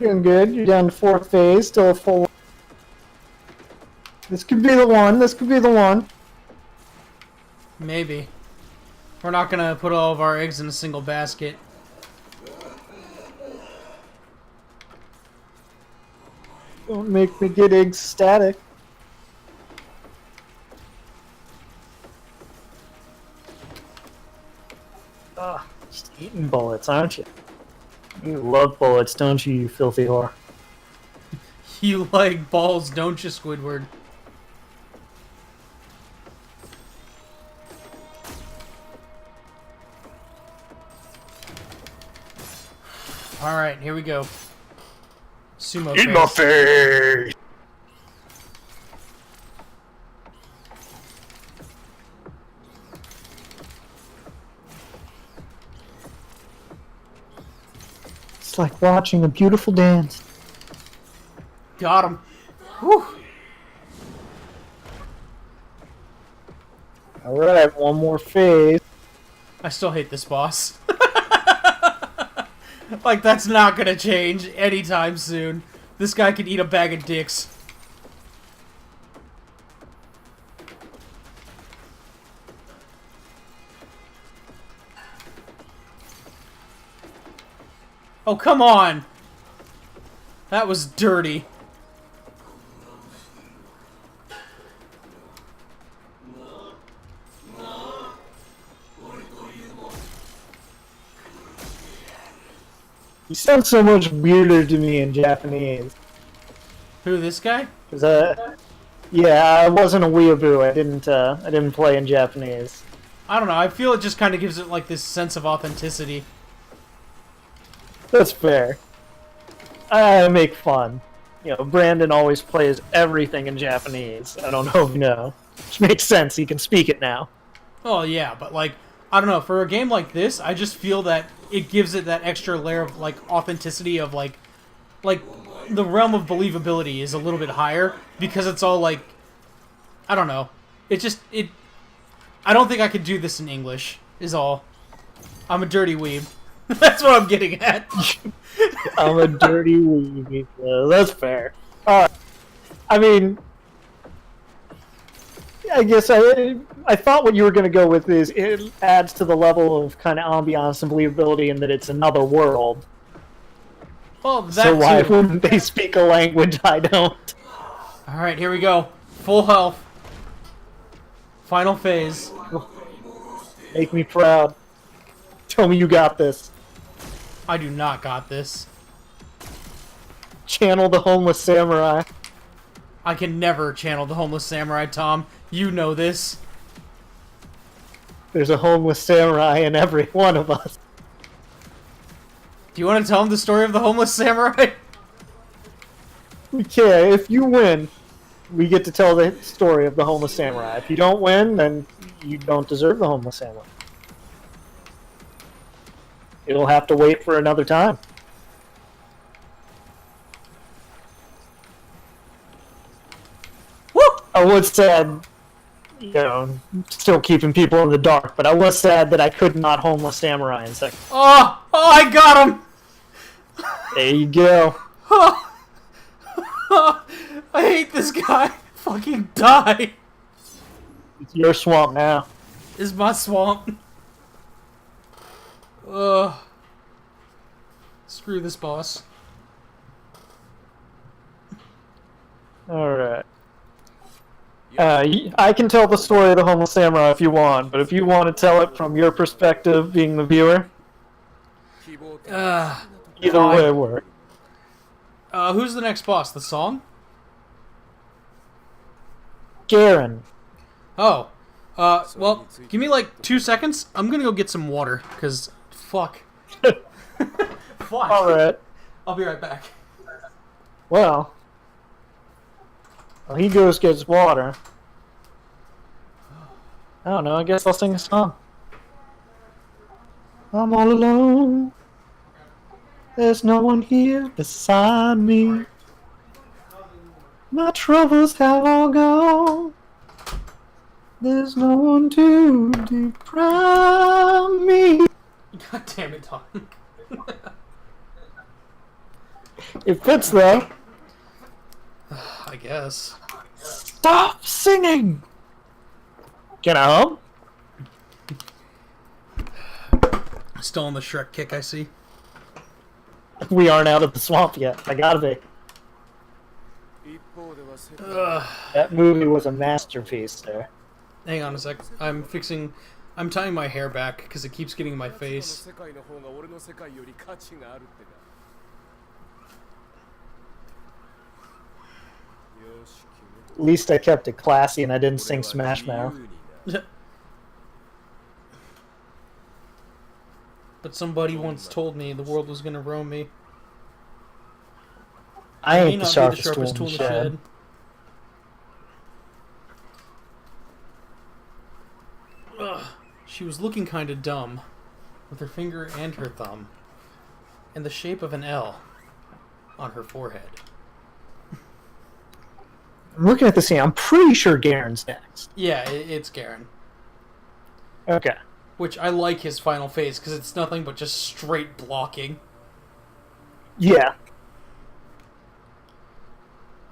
Doing good. You're down to 4th phase, still a full. This could be the one. This could be the one. Maybe. We're not gonna put all of our eggs in a single basket. Don't make me get ecstatic. Ah, just eating bullets, aren't you? You love bullets, don't you, you filthy whore? You like balls, don't you, Squidward? Alright, here we go. Sumo In my face! It's like watching a beautiful dance. Got him. Whew. Alright, one more phase. I still hate this boss. Like, that's not gonna change anytime soon. This guy can eat a bag of dicks. Oh, come on! That was dirty. He sounds so much weirder to me in Japanese. Who, this guy? 'Cause, yeah, I wasn't a weeaboo. I didn't play in Japanese. I don't know. I feel it just kind of gives it like this sense of authenticity. That's fair. I make fun. You know, Brandon always plays everything in Japanese. I don't know if you know. Which makes sense. He can speak it now. Oh yeah, but like, I don't know. For a game like this, I just feel that it gives it that extra layer of like authenticity of like the realm of believability is a little bit higher because it's all like, I don't know. It. I don't think I could do this in English. Is all. I'm a dirty weeb. That's what I'm getting at. I'm a dirty weeb. That's fair. I mean, I guess I thought what you were going to go with is it adds to the level of kind of ambiance and believability in that it's another world. Well, that so why too. wouldn't they speak a language I don't? All right, here we go. Full health. Final phase. Make me proud. Tell me you got this. I do not got this. Channel the homeless samurai. I can never channel the homeless samurai, Tom. You know this. There's a homeless samurai in every one of us. Do you want to tell him the story of the homeless samurai? Okay, if you win, we get to tell the story of the homeless samurai. If you don't win, then you don't deserve the homeless samurai. It'll have to wait for another time. Woo! I was sad, you know, still keeping people in the dark, but I was sad that I could not homeless samurai in second. Oh, I got him! There you go. I hate this guy. Fucking die. It's your swamp now. This is my swamp. Ugh. Screw this boss. Alright. I can tell the story of the homeless samurai if you want, but if you want to tell it from your perspective, being the viewer, either way works. Who's the next boss? The song? Garen. Oh. Well, give me like 2 seconds. I'm gonna go get some water, because fuck. Fuck. Alright. I'll be right back. Well, he goes gets water. I don't know, I guess I'll sing a song. I'm all alone. There's no one here beside me. My troubles have all gone. There's no one to deprive me. God damn it, Tom. It fits though. I guess. Stop singing! Can I hum? Still on the Shrek kick, I see. We aren't out of the swamp yet. I gotta be. That movie was a masterpiece there. Hang on a sec. I'm tying my hair back because it keeps getting in my face. At least I kept it classy and I didn't sing Smash Mouth. But somebody once told me the world was gonna roam me. I May ain't the not be sharpest tool in the shed. Ugh. She was looking kind of dumb, with her finger and her thumb, in the shape of an L on her forehead. I'm looking at the scene. I'm pretty sure Garen's next. Yeah, it's Garen. Okay. Which I like his final phase because it's nothing but just straight blocking. Yeah.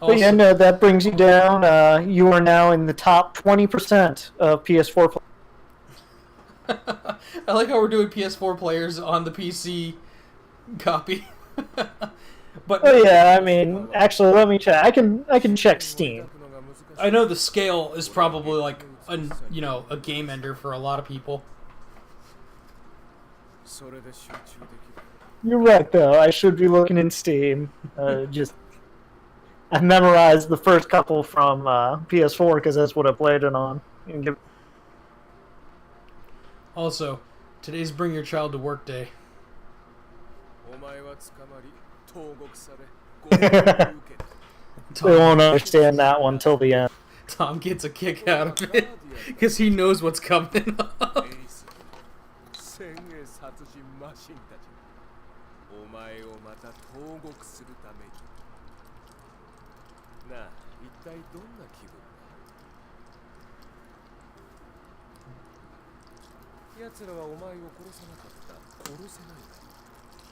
Also, But yeah, no, that brings you down. You are now in the top 20% of PS4 players. I like how we're doing PS4 players on the PC copy. But Oh yeah, I mean, actually, let me check. I can check Steam. I know the scale is probably like a game ender for a lot of people. You're right, though. I should be looking in Steam. Just I memorized the first couple from PS4 because that's what I played it on. Also, today's Bring Your Child to Work Day. They won't understand that one till the end. Tom gets a kick out of it because he knows what's coming up.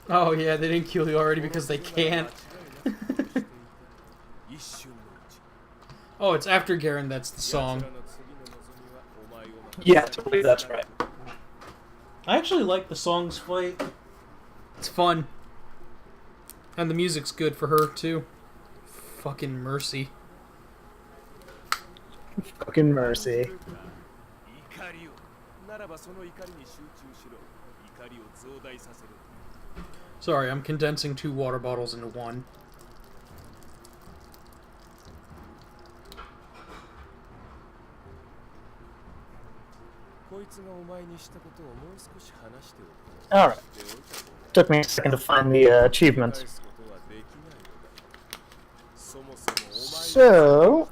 Oh yeah, they didn't kill you already because they can't. Oh, it's after Garen that's the song. Yeah, totally, that's right. I actually like the song's fight. It's fun. And the music's good for her, too. Fucking Mercy. Fucking Mercy. Sorry, I'm condensing 2 water bottles into 1. Alright. Took me a second to find the achievements. So...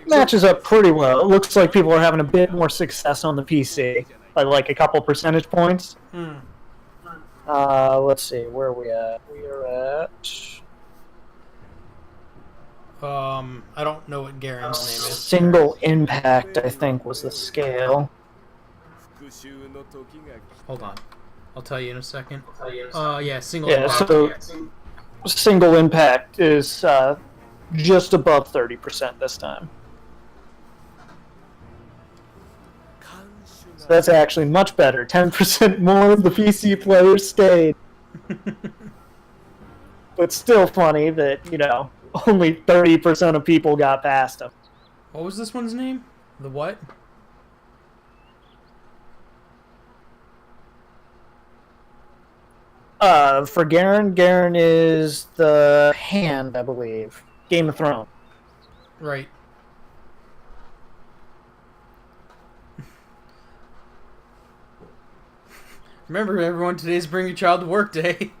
matches up pretty well. It looks like people are having a bit more success on the PC. By like a couple percentage points. Let's see, where are we at? We are at... I don't know what Garen's name is. Single impact, I think, was the scale. Hold on. I'll tell you in a second. Yeah, single impact. So single impact is just above 30% this time. So that's actually much better. 10% more of the PC players stayed. But still funny that, you know, only 30% of people got past him. What was this one's name? The what? For Garen, Garen is the Hand, I believe. Game of Thrones. Right. Remember, everyone, today's Bring Your Child to Work Day.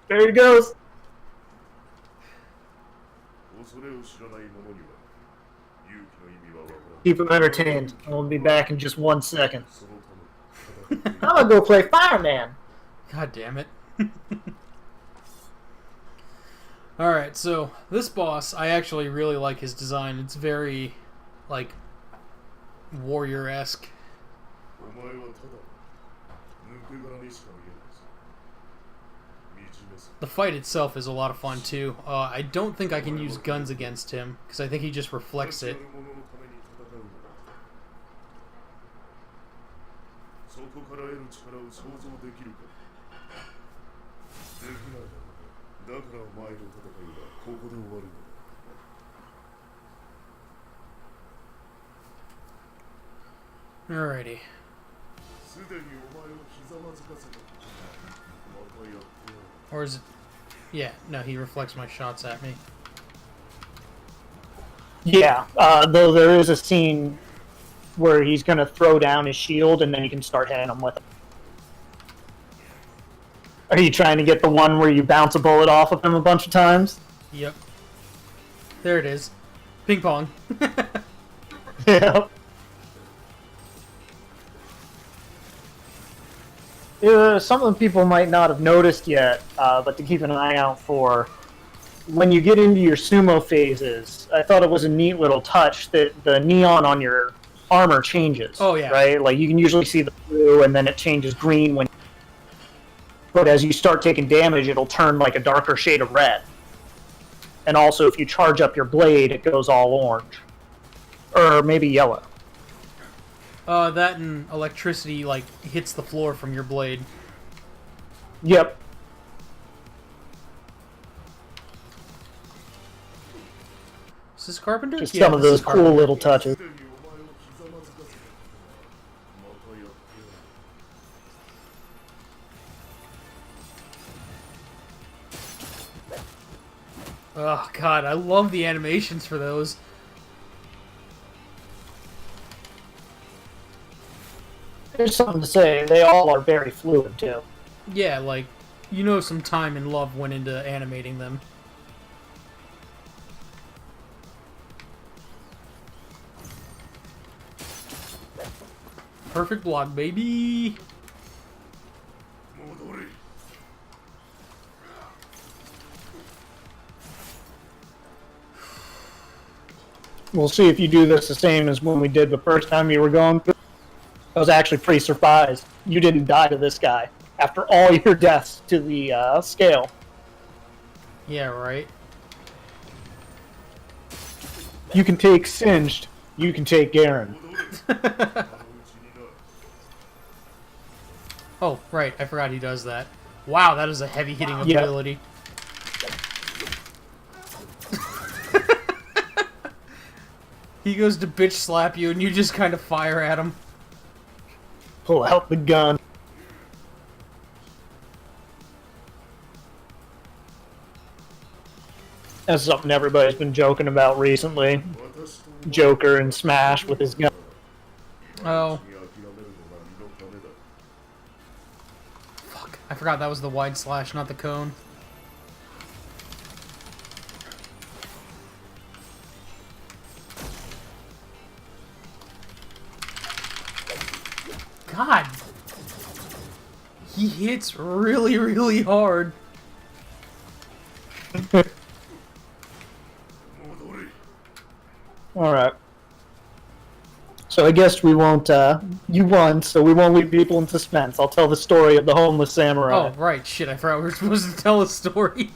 There he goes. Keep him entertained. We'll be back in just 1 second. I'm gonna go play Fireman. God damn it. Alright, so this boss, I actually really like his design. It's very, like, warrior-esque. The fight itself is a lot of fun, too. I don't think I can use guns against him, because I think he just reflects it. Alrighty. Or is it... yeah, no, he reflects my shots at me. Yeah, though there is a scene where he's going to throw down his shield and then you can start hitting him with it. Are you trying to get the one where you bounce a bullet off of him a bunch of times? Yep. There it is. Ping pong. Yep. Something people might not have noticed yet, but to keep an eye out for, when you get into your sumo phases, I thought it was a neat little touch that the neon on your armor changes. Oh, yeah. Right? Like, you can usually see the blue, and then it changes green when... But as you start taking damage, it'll turn like a darker shade of red. And also, if you charge up your blade, it goes all orange. Or maybe yellow. That and electricity, like, hits the floor from your blade. Yep. Is this Carpenter? Just Yeah, some of this those is cool Carpenter. little touches. Oh god, I love the animations for those. There's something to say. They all are very fluid too. Yeah, like, you know some time and love went into animating them. Perfect block, baby! We'll see if you do this the same as when we did the first time you were going through. I was actually pretty surprised you didn't die to this guy after all your deaths to the scale. Yeah, right. You can take Singed, you can take Garen. Oh, right, I forgot he does that. Wow, that is a heavy-hitting ability. He goes to bitch slap you and you just kind of fire at him. Pull out the gun. That's something everybody's been joking about recently. Joker and Smash with his gun. Oh. Fuck, I forgot that was the wide slash, not the cone. God! He hits really, really hard. Alright. So I guess we won't, you won, so we won't leave people in suspense. I'll tell the story of the homeless samurai. Oh, right, shit, I forgot we were supposed to tell a story.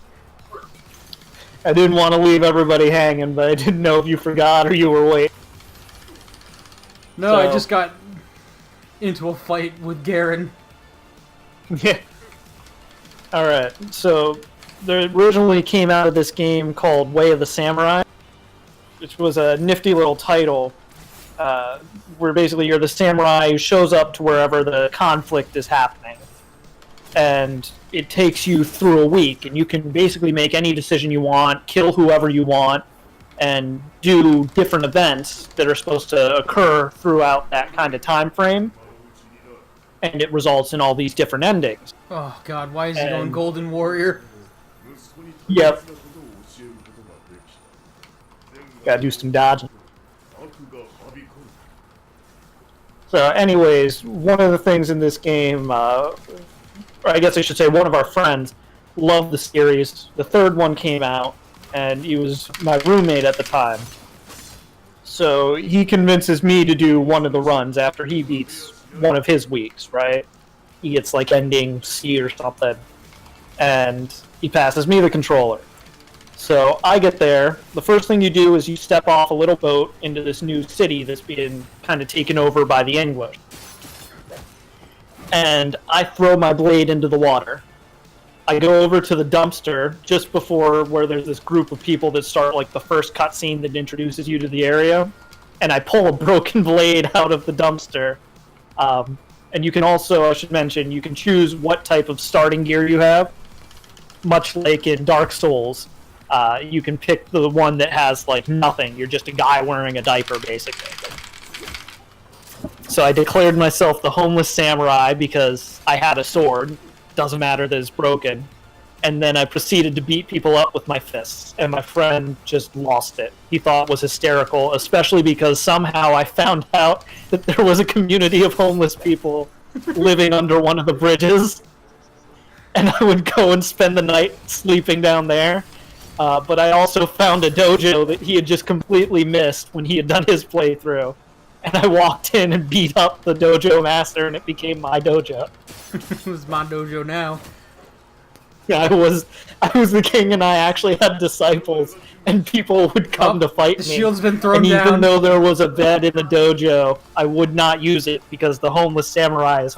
I didn't want to leave everybody hanging, but I didn't know if you forgot or you were waiting. No, I just got into a fight with Garen. Yeah. Alright, so there originally came out of this game called Way of the Samurai, which was a nifty little title where basically you're the samurai who shows up to wherever the conflict is happening. And it takes you through a week, and you can basically make any decision you want, kill whoever you want, and do different events that are supposed to occur throughout that kind of time frame. And it results in all these different endings. Oh god, why is he going Golden Warrior? Yep. Gotta do some dodging. So anyways, one of the things in this game, or I guess I should say one of our friends, loved the series. The third one came out, and he was my roommate at the time. So he convinces me to do one of the runs after he beats one of his weeks, right? He gets like ending C or something, and he passes me the controller. So I get there. The first thing you do is you step off a little boat into this new city that's being kind of taken over by the English. And I throw my blade into the water. I go over to the dumpster just before where there's this group of people that start like the first cutscene that introduces you to the area, and I pull a broken blade out of the dumpster. And you can also, I should mention, you can choose what type of starting gear you have. Much like in Dark Souls, you can pick the one that has like nothing. You're just a guy wearing a diaper, basically. So I declared myself the homeless samurai because I had a sword. Doesn't matter that it's broken. And then I proceeded to beat people up with my fists, and my friend just lost it. He thought it was hysterical, especially because somehow I found out that there was a community of homeless people living under one of the bridges, and I would go and spend the night sleeping down there. But I also found a dojo that he had just completely missed when he had done his playthrough, and I walked in and beat up the dojo master, and it became my dojo. It was my dojo now. Yeah, I was the king, and I actually had disciples, and people would come to fight me. The shield's been thrown and down. Even though there was a bed in the dojo, I would not use it because the homeless samurai is.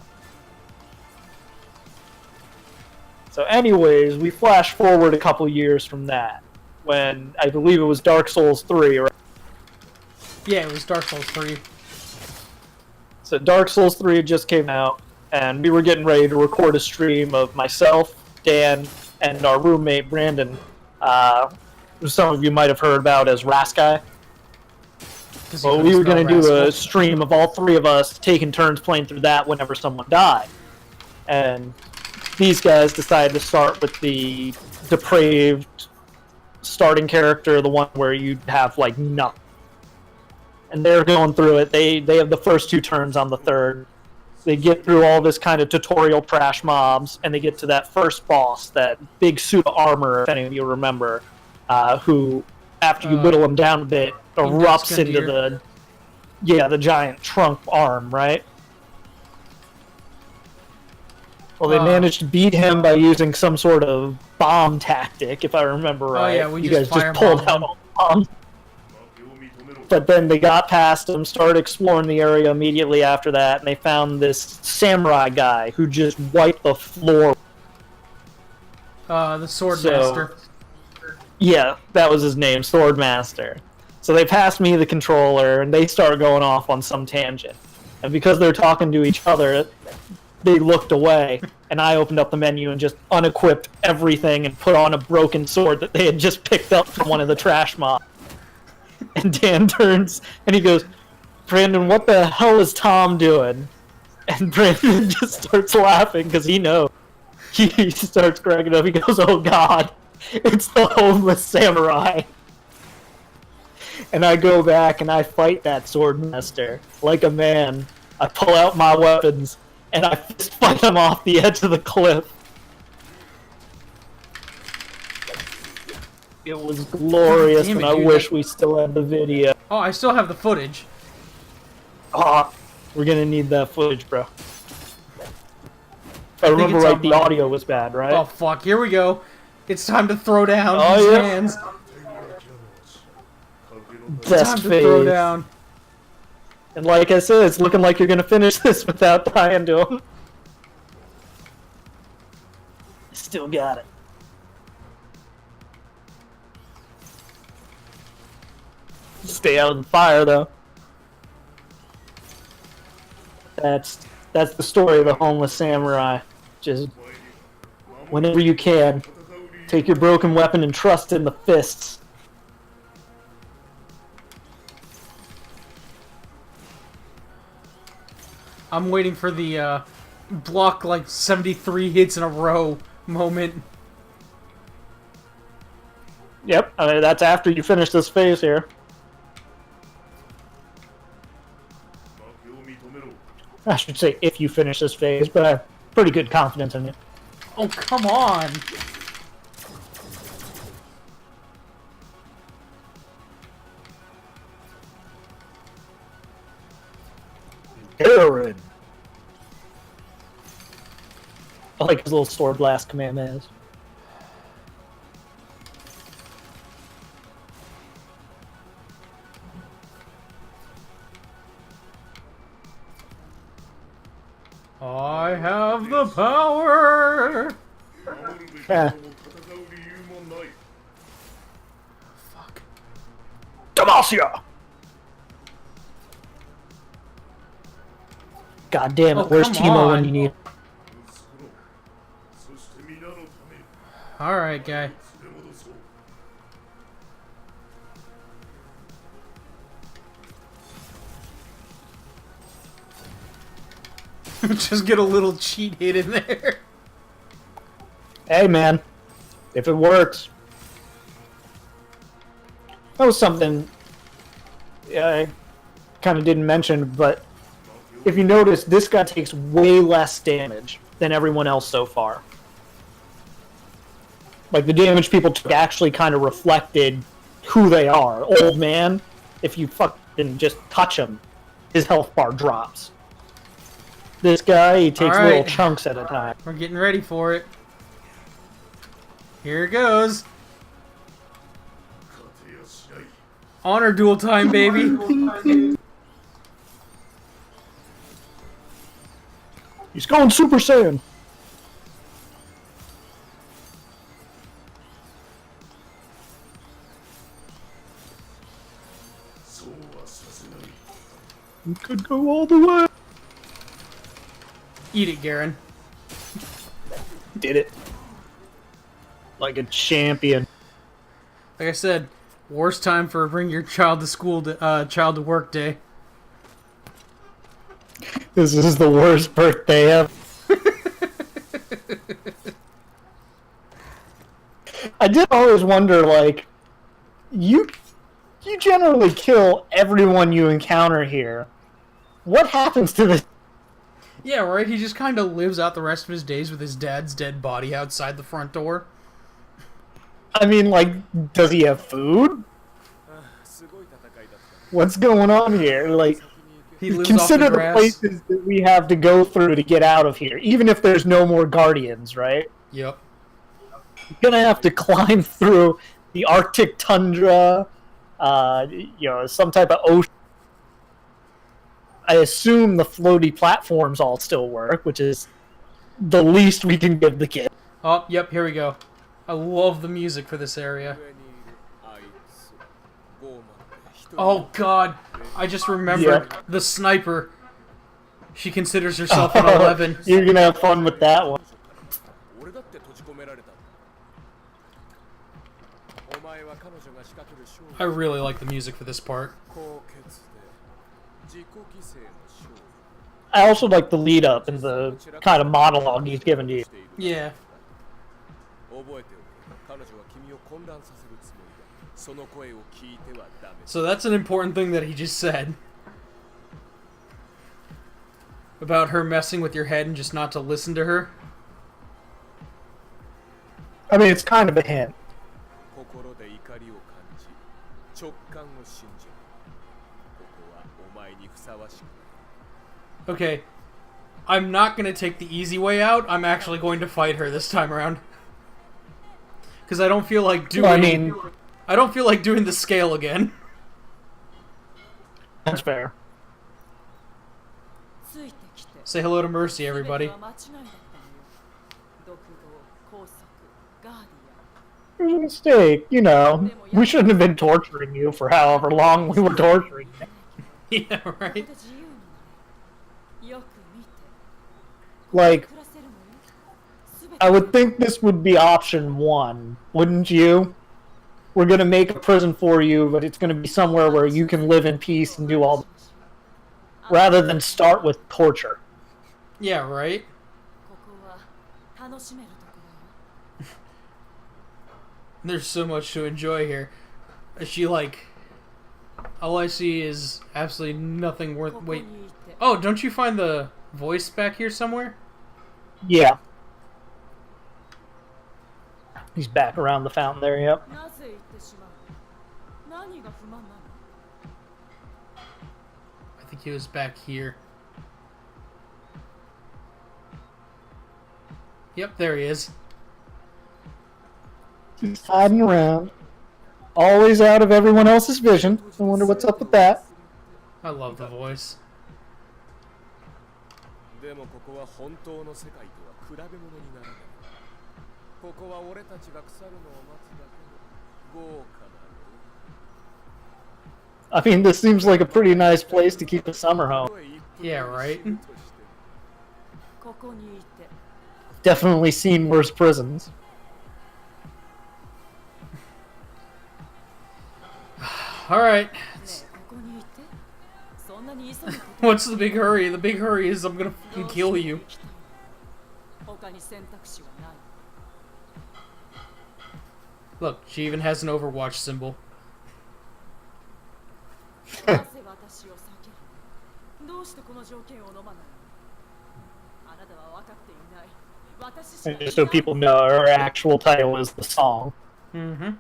So, anyways, we flash forward a couple years from that, when I believe it was Dark Souls 3, right? Yeah, it was Dark Souls 3. So, Dark Souls 3 just came out, and we were getting ready to record a stream of myself, Dan, and our roommate Brandon some of you might have heard about as Raskai. 'Cause he Well, couldn't we were spell going to do a rascal. stream of all three of us taking turns playing through that whenever someone died. And these guys decided to start with the depraved starting character, the one where you have, like, nothing. And they're going through it. They have the first 2 turns on the third. They get through all this kind of tutorial trash mobs, and they get to that first boss, that big suit of armor, if any of you remember, who, after you whittle him down a bit, erupts into the giant trunk arm, right? Well, they managed to beat him by using some sort of bomb tactic, if I remember right. Oh yeah, we you just guys just pulled out a bomb. But then they got past him, started exploring the area immediately after that, and they found this samurai guy who just wiped the floor. The sword master. Yeah, that was his name, Swordmaster. So they passed me the controller, and they start going off on some tangent. And because they're talking to each other, they looked away, and I opened up the menu and just unequipped everything and put on a broken sword that they had just picked up from one of the trash mobs. And Dan turns, and he goes, "Brandon, what the hell is Tom doing?" And Brandon just starts laughing, because he knows. He starts cracking up, he goes, "Oh god, it's the homeless samurai." And I go back and I fight that swordmaster like a man. I pull out my weapons and I fist fight him off the edge of the cliff. It was glorious, and I wish we still had the video. Oh, I still have the footage. Oh, we're gonna need that footage, bro. If I remember right, the audio was bad, right? Oh fuck, here we go. It's time to throw down these hands. Best phase. Throw down. And like I said, it's looking like you're gonna finish this without dying to him. Still got it. Stay out of the fire, though. That's the story of the homeless samurai. Just whenever you can, take your broken weapon and trust in the fists. I'm waiting for the block like 73 hits in a row moment. Yep, I mean, that's after you finish this phase here. I should say if you finish this phase, but I have pretty good confidence in it. Oh, come on! Aaron! I like his little sword blast command. I have the power! Yeah. Fuck. Demacia! God damn it, where's Timo when you need him? Alright, guy. Just get a little cheat hit in there. Hey man, if it works. That was something I kind of didn't mention, but if you notice, this guy takes way less damage than everyone else so far. Like, the damage people took actually kind of reflected who they are. Old man, if you fucking just touch him, his health bar drops. This guy, he takes little chunks at a time. We're getting ready for it. Here it goes. Honor duel time, baby. He's going Super Saiyan. You could go all the way. Eat it, Garen. Did it. Like a champion. Like I said, worst time for bring your child to school, child to work day. This is the worst birthday ever. I did always wonder, like, you generally kill everyone you encounter here. What happens to this? Yeah, right? He just kind of lives out the rest of his days with his dad's dead body outside the front door. I mean, like, does he have food? What's going on here? Like, He lives consider off the the grass. places that we have to go through to get out of here, even if there's no more guardians, right? Yep. You're gonna have to climb through the Arctic tundra, some type of ocean. I assume the floaty platforms all still work, which is the least we can give the kid. Oh, yep, here we go. I love the music for this area. Oh god, I just remembered the sniper. She considers herself an 11. You're gonna have fun with that one. I really like the music for this part. I also like the lead up and the kind of monologue he's given to you. Yeah. So that's an important thing that he just said. About her messing with your head and just not to listen to her. I mean, it's kind of a hint. Okay. I'm not going to take the easy way out. I'm actually going to fight her this time around. Because I don't feel like doing... I don't feel like doing the scale again. That's fair. Say hello to Mercy, everybody. It was a mistake, you know. We shouldn't have been torturing you for however long we were torturing you. Yeah, right? Like, I would think this would be option one, wouldn't you? We're gonna make a prison for you, but it's gonna be somewhere where you can live in peace and do all... rather than start with torture. Yeah, right? There's so much to enjoy here. She, like... All I see is absolutely nothing worth... Wait. Oh, don't you find the voice back here somewhere? Yeah. He's back around the fountain there, yep. I think he was back here. Yep, there he is. He's hiding around. Always out of everyone else's vision. I wonder what's up with that. I love the voice. I mean, this seems like a pretty nice place to keep a summer home. Yeah, right? Definitely seen worse prisons. Alright. What's the big hurry? The big hurry is I'm gonna fucking kill you. Look, she even has an Overwatch symbol. And just so people know, our actual title is the song. Mm-hmm.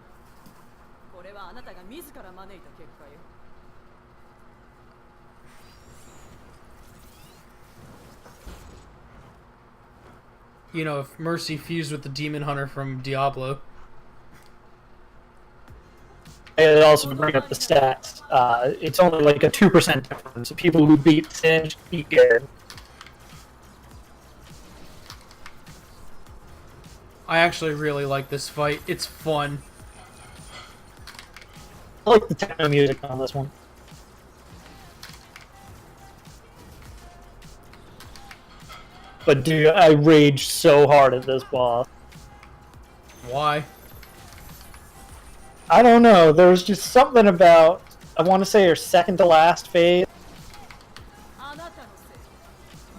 You know, if Mercy fused with the Demon Hunter from Diablo. And also to bring up the stats, it's only like a 2% difference. So people who beat Singe beat Garen. I actually really like this fight. It's fun. I like the techno music on this one. But dude, I raged so hard at this boss. Why? I don't know. There was just something about, I want to say her second to last phase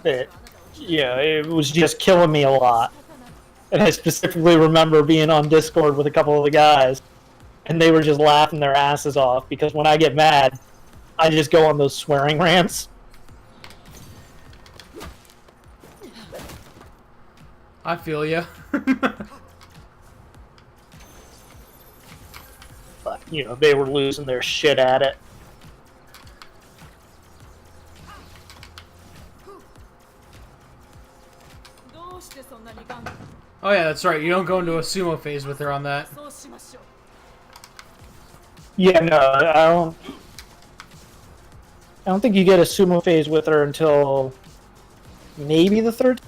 that, yeah, it was just killing me a lot. And I specifically remember being on Discord with a couple of the guys, and they were just laughing their asses off because when I get mad, I just go on those swearing rants. I feel ya. But, you know, they were losing their shit at it. Oh yeah, that's right. You don't go into a sumo phase with her on that. Yeah, no, I don't think you get a sumo phase with her until maybe the third.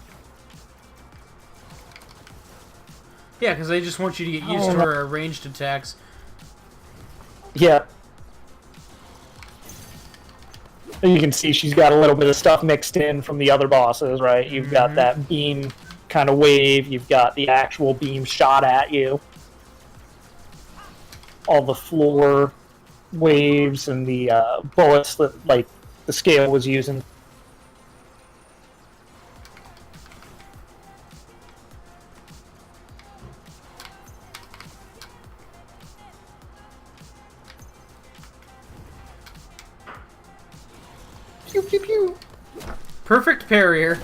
Yeah, because they just want you to get used to her ranged attacks. Yeah. You can see she's got a little bit of stuff mixed in from the other bosses, right? You've got that beam kind of wave, you've got the actual beam shot at you. All the floor waves and the bullets that, like, the scale was using. Pew, pew, pew. Perfect parrier.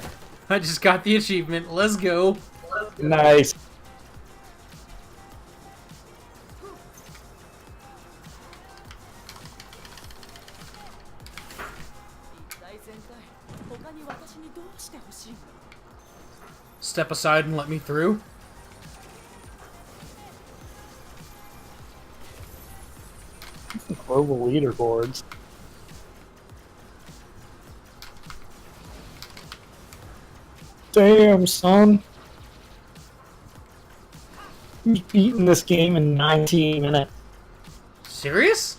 I just got the achievement. Let's go. Nice. Step aside and let me through. Global leaderboards. Damn, son. He's beaten this game in 19 minutes. Serious?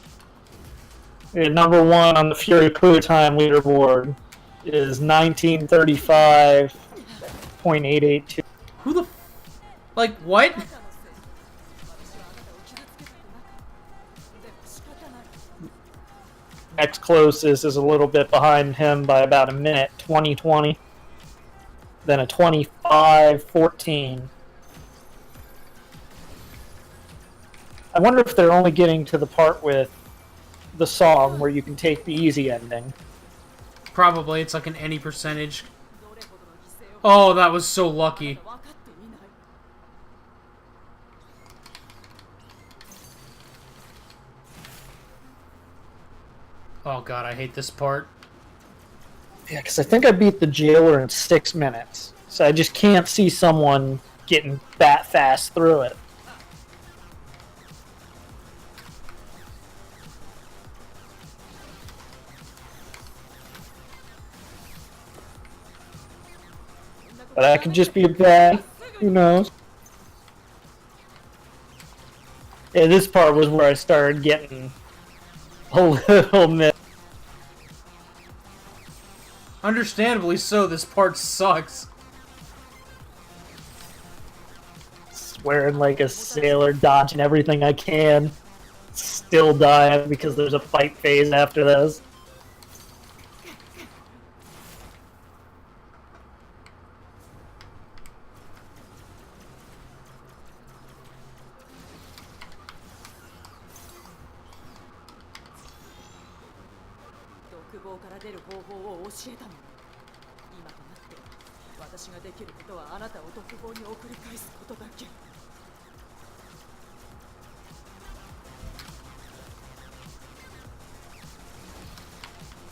And number one on the Fury Playtime leaderboard is 1935.882. Who the... Like, what? Next closest is a little bit behind him by about a minute, 2020. Then a 25:14. I wonder if they're only getting to the part with the song where you can take the easy ending. Probably. It's like an any percentage. Oh, that was so lucky. Oh god, I hate this part. Yeah, because I think I beat the jailer in 6 minutes. So I just can't see someone getting that fast through it. But I could just be a bad. Who knows? Yeah, this part was where I started getting a little bit. Understandably so, this part sucks. Swearing like a sailor, dodging everything I can. Still dying because there's a fight phase after this.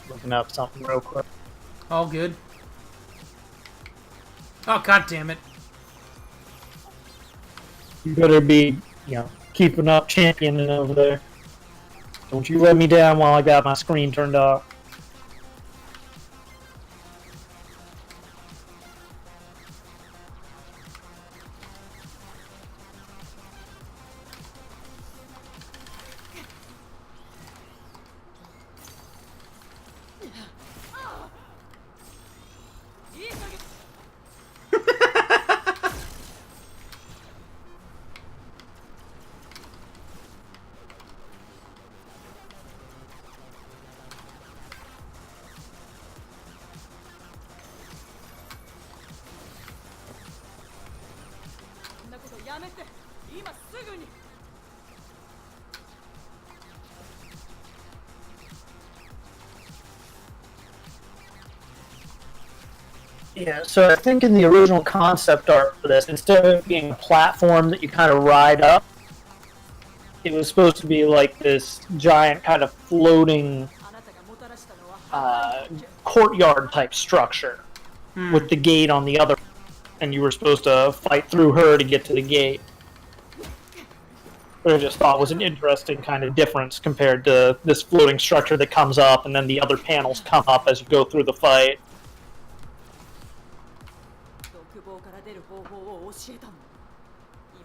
Looking up something real quick. All good. Oh, god damn it. You better be, you know, keeping up, championing over there. Don't you let me down while I got my screen turned off. Yeah, so I think in the original concept art for this, instead of it being a platform that you kind of ride up, it was supposed to be like this giant kind of floating courtyard type structure with the gate on the other, and you were supposed to fight through her to get to the gate. Which I just thought was an interesting kind of difference compared to this floating structure that comes up and then the other panels come up as you go through the fight.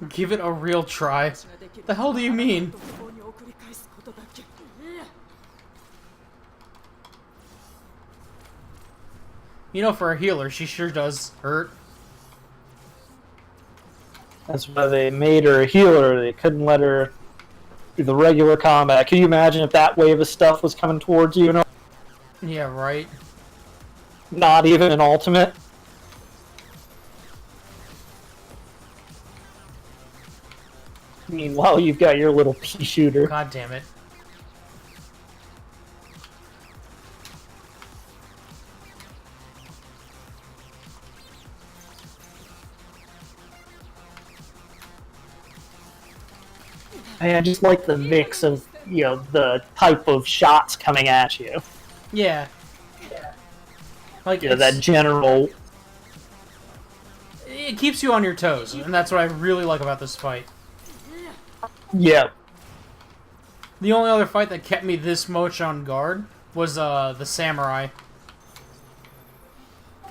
Give it a real try. The hell do you mean? You know, for a healer, she sure does hurt. That's why they made her a healer. They couldn't let her do the regular combat. Can you imagine if that wave of stuff was coming towards you? Yeah, right. Not even an ultimate. Meanwhile, you've got your little pea shooter. God damn it. I just like the mix of, the type of shots coming at you. Yeah. Like, that general... It keeps you on your toes, and that's what I really like about this fight. Yeah. The only other fight that kept me this much on guard was the samurai.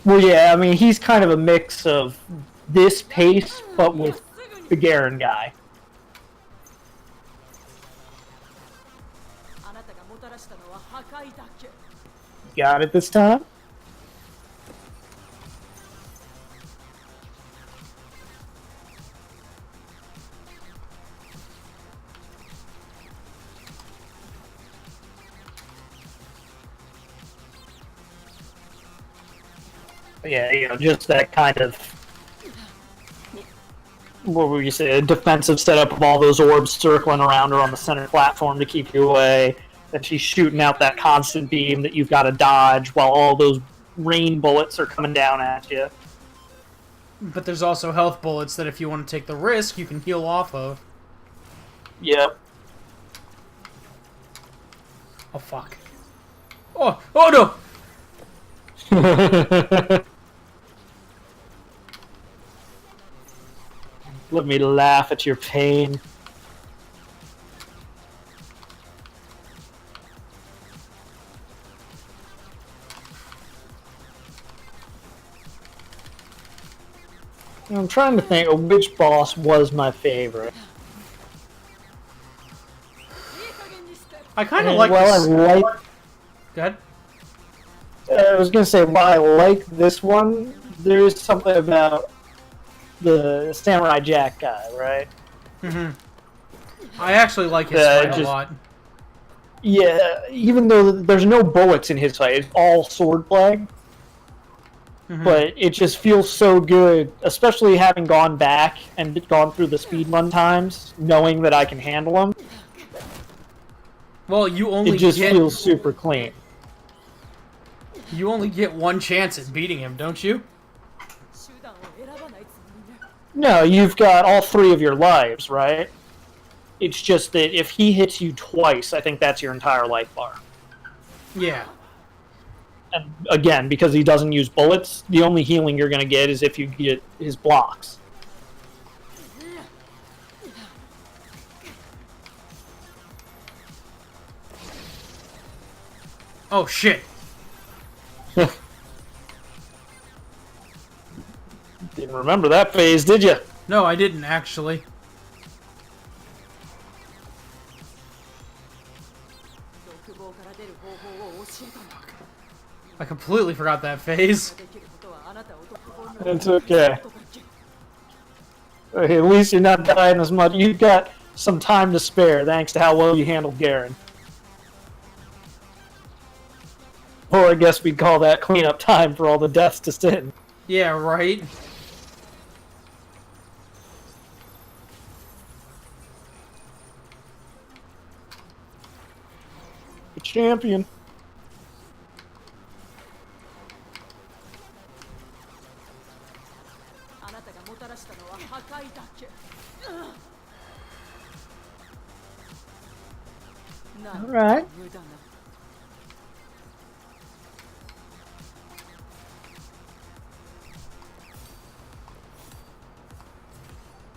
Well, yeah, I mean, he's kind of a mix of this pace, but with the Garen guy. Got it this time? Yeah, just that kind of, what would you say, a defensive setup of all those orbs circling around her on the center platform to keep you away. Then she's shooting out that constant beam that you've got to dodge while all those rain bullets are coming down at you. But there's also health bullets that if you want to take the risk, you can heal off of. Yep. Oh, fuck. Oh no! Let me laugh at your pain. I'm trying to think of which boss was my favorite. I kind of like this. Go ahead. I was gonna say, while I like this one, there is something about the Samurai Jack guy, right? Mm-hmm. I actually like his fight a lot. Yeah, even though there's no bullets in his fight, it's all swordplay. Mm-hmm. But it just feels so good, especially having gone back and gone through the speedrun times, knowing that I can handle them. Well, it just feels super clean. You only get one chance at beating him, don't you? No, you've got all 3 of your lives, right? It's just that if he hits you twice, I think that's your entire life bar. Yeah. And again, because he doesn't use bullets, the only healing you're going to get is if you get his blocks. Oh, shit. Didn't remember that phase, did you? No, I didn't, actually. I completely forgot that phase. It's okay. At least you're not dying as much. You've got some time to spare, thanks to how well you handled Garen. Or I guess we'd call that cleanup time for all the deaths to sin. Yeah, right? Champion. Alright.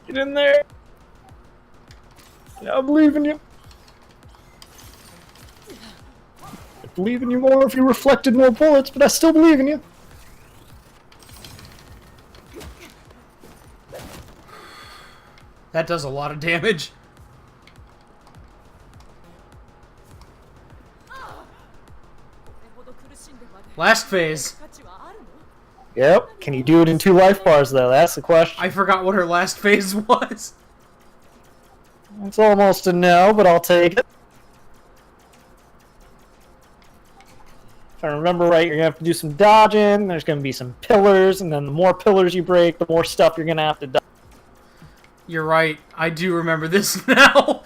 Get in there. I believe in you. I believe in you more if you reflected more bullets, but I still believe in you. That does a lot of damage. Last phase. Yep. Can you do it in 2 life bars, though? That's the question. I forgot what her last phase was. It's almost a no, but I'll take it. If I remember right, you're going to have to do some dodging. There's going to be some pillars, and then the more pillars you break, the more stuff you're going to have to dodge. You're right. I do remember this now.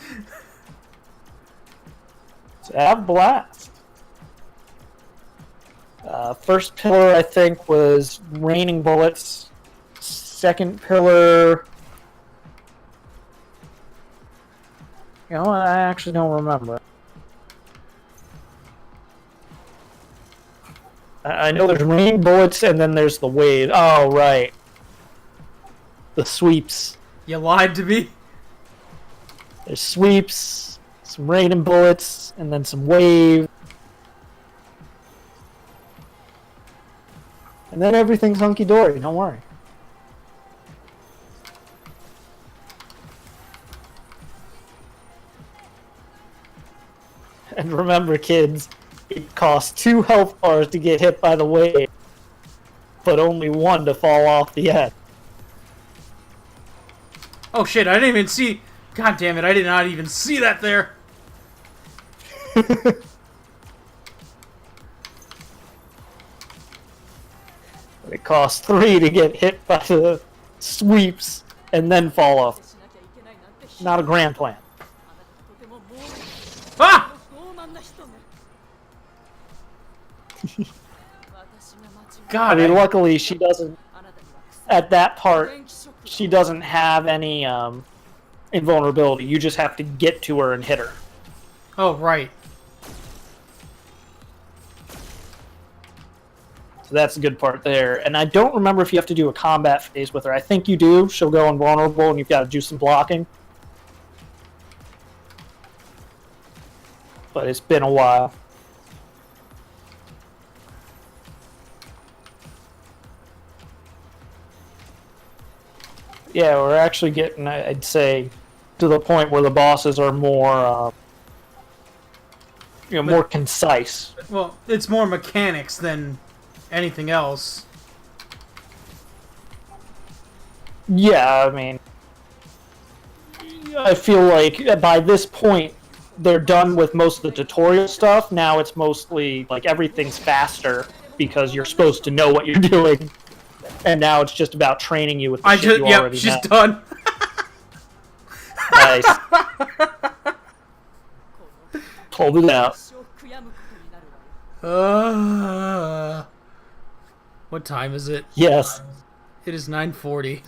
So have a blast. First pillar, I think, was raining bullets. Second pillar... You know, I actually don't remember. I know there's raining bullets, and then there's the wave. Oh, right. The sweeps. You lied to me. There's sweeps, some raining bullets, and then some wave. And then everything's hunky-dory, don't worry. And remember, kids, it costs 2 health bars to get hit by the wave, but only 1 to fall off the edge. Oh shit, I didn't even see... God damn it, I did not even see that there. It costs 3 to get hit by the sweeps and then fall off. Not a grand plan. Ah! God, I mean, luckily she doesn't... At that part, she doesn't have any invulnerability. You just have to get to her and hit her. Oh, right. So that's the good part there. And I don't remember if you have to do a combat phase with her. I think you do. She'll go invulnerable and you've got to do some blocking. But it's been a while. Yeah, we're actually getting, I'd say, to the point where the bosses are more, more concise. Well, it's more mechanics than anything else. Yeah, I mean, I feel like by this point, they're done with most of the tutorial stuff. Now it's mostly, like, everything's faster because you're supposed to know what you're doing. And now it's just about training you with the shit you already know. She's done. Nice. Pulled it out. What time is it? Yes. It is 9:40.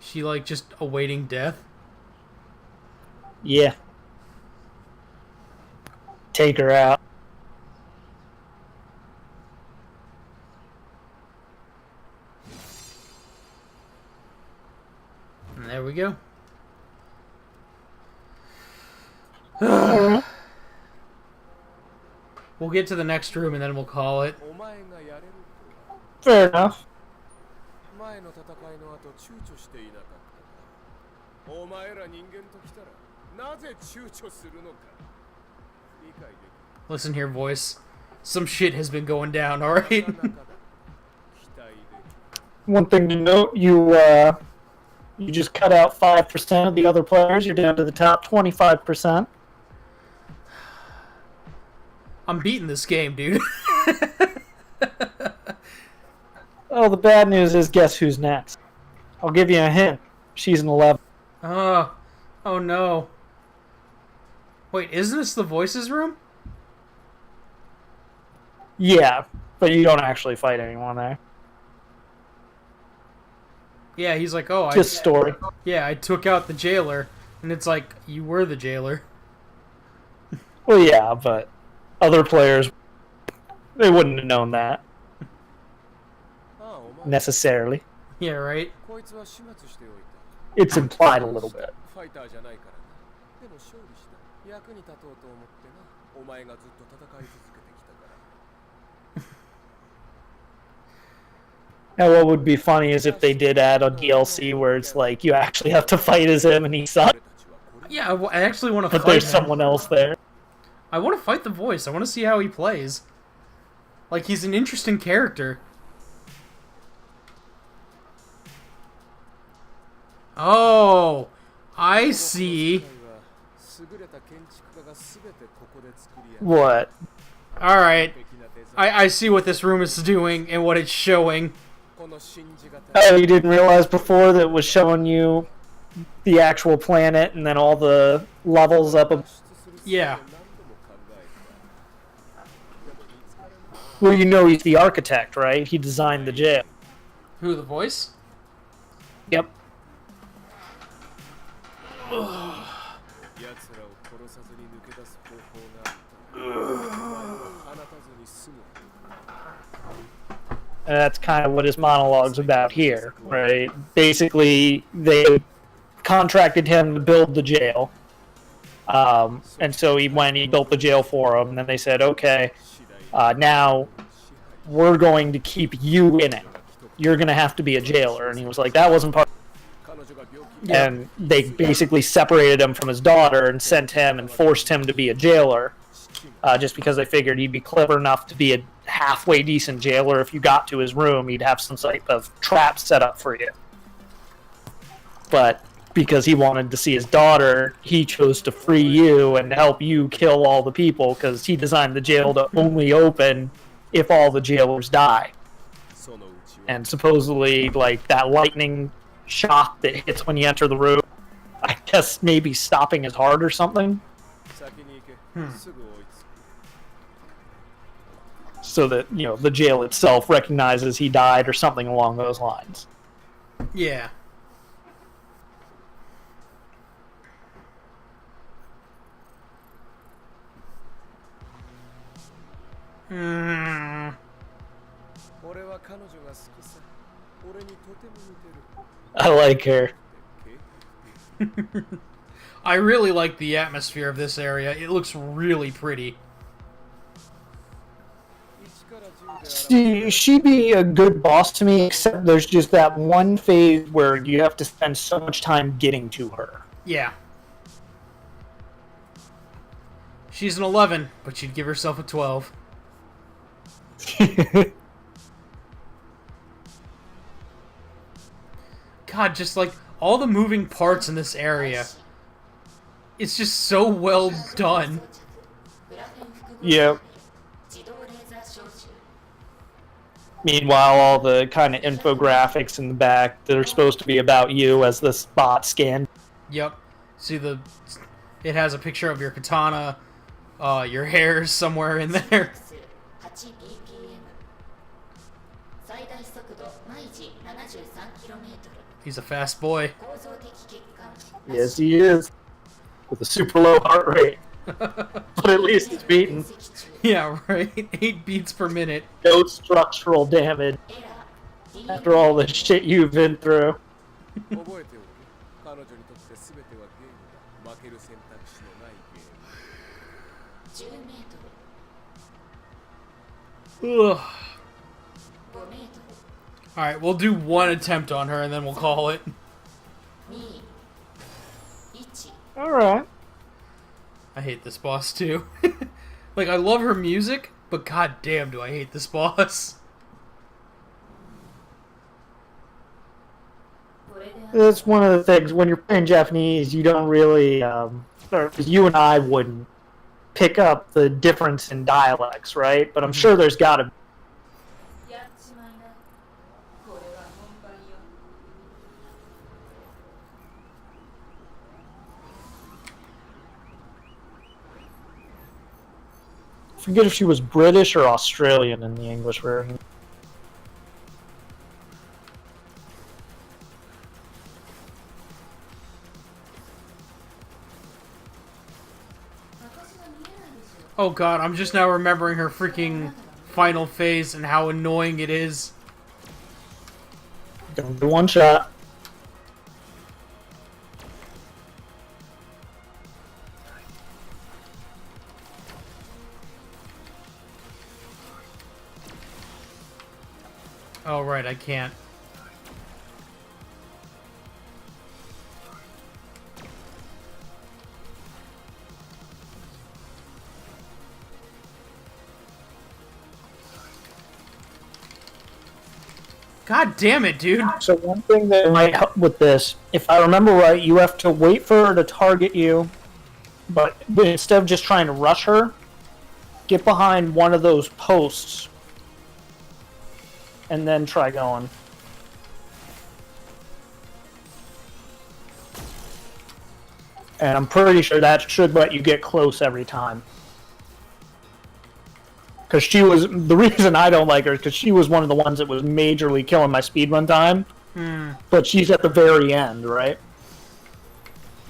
She, like, just awaiting death? Yeah. Take her out. And there we go. We'll get to the next room and then we'll call it. Fair enough. Listen here, voice. Some shit has been going down, alright? One thing to note, you just cut out 5% of the other players. You're down to the top 25%. I'm beating this game, dude. Oh, the bad news is, guess who's next? I'll give you a hint. She's an 11. Oh no. Wait, isn't this the voices room? Yeah, but you don't actually fight anyone there. Yeah, he's like, oh, Just story. I took out the jailer, and it's like you were the jailer. Well, yeah, but other players, they wouldn't have known that necessarily. Yeah, right. It's implied a little bit. Now, what would be funny is if they did add a DLC where it's like you actually have to fight as him and he sucks. Yeah, I actually want to fight But there's him. someone else there. I want to fight the voice. I want to see how he plays. Like, he's an interesting character. Oh, I see. What? Alright. I see what this room is doing and what it's showing. Oh, you didn't realize before that it was showing you the actual planet and then all the levels up? Yeah. Well, you know he's the architect, right? He designed the jail. Who, the voice? Yep. And that's kind of what his monologue's about here, right? Basically, they contracted him to build the jail. And so he went, he built the jail for him, and then they said, okay, now we're going to keep you in it. You're going to have to be a jailer. And he was like, that wasn't part. And they basically separated him from his daughter and sent him and forced him to be a jailer, just because they figured he'd be clever enough to be a halfway decent jailer. If you got to his room, he'd have some type of trap set up for you. But because he wanted to see his daughter, he chose to free you and help you kill all the people, because he designed the jail to only open if all the jailers die. And supposedly, like, that lightning shock that hits when you enter the room, I guess maybe stopping his heart or something. So that, you know, the jail itself recognizes he died or something along those lines. Yeah. I like her. I really like the atmosphere of this area. It looks really pretty. She'd be a good boss to me, except there's just that one phase where you have to spend so much time getting to her. Yeah. She's an 11, but she'd give herself a 12. God, just like all the moving parts in this area. It's just so well done. Yep. Meanwhile, all the kind of infographics in the back that are supposed to be about you as the spot scan. Yep. See it has a picture of your katana. Your hair's somewhere in there. He's a fast boy. Yes, he is. With a super low heart rate. But at least it's beaten. Yeah, right? 8 beats per minute. No structural damage. After all the shit you've been through. Ugh. Alright, we'll do one attempt on her and then we'll call it. Alright. I hate this boss too. Like, I love her music, but goddamn do I hate this boss. That's one of the things, when you're playing Japanese, you don't really, or you and I wouldn't pick up the difference in dialects, right? But I'm sure there's gotta be. forget if she was British or Australian in the English version. Oh god, I'm just now remembering her freaking final phase and how annoying it is. Don't do one shot. Oh right, I can't. God damn it, dude. So one thing that might help with this, if I remember right, you have to wait for her to target you, but instead of just trying to rush her, get behind one of those posts and then try going. And I'm pretty sure that should let you get close every time. Because she was, the reason I don't like her is because she was one of the ones that was majorly killing my speedrun time. But she's at the very end, right?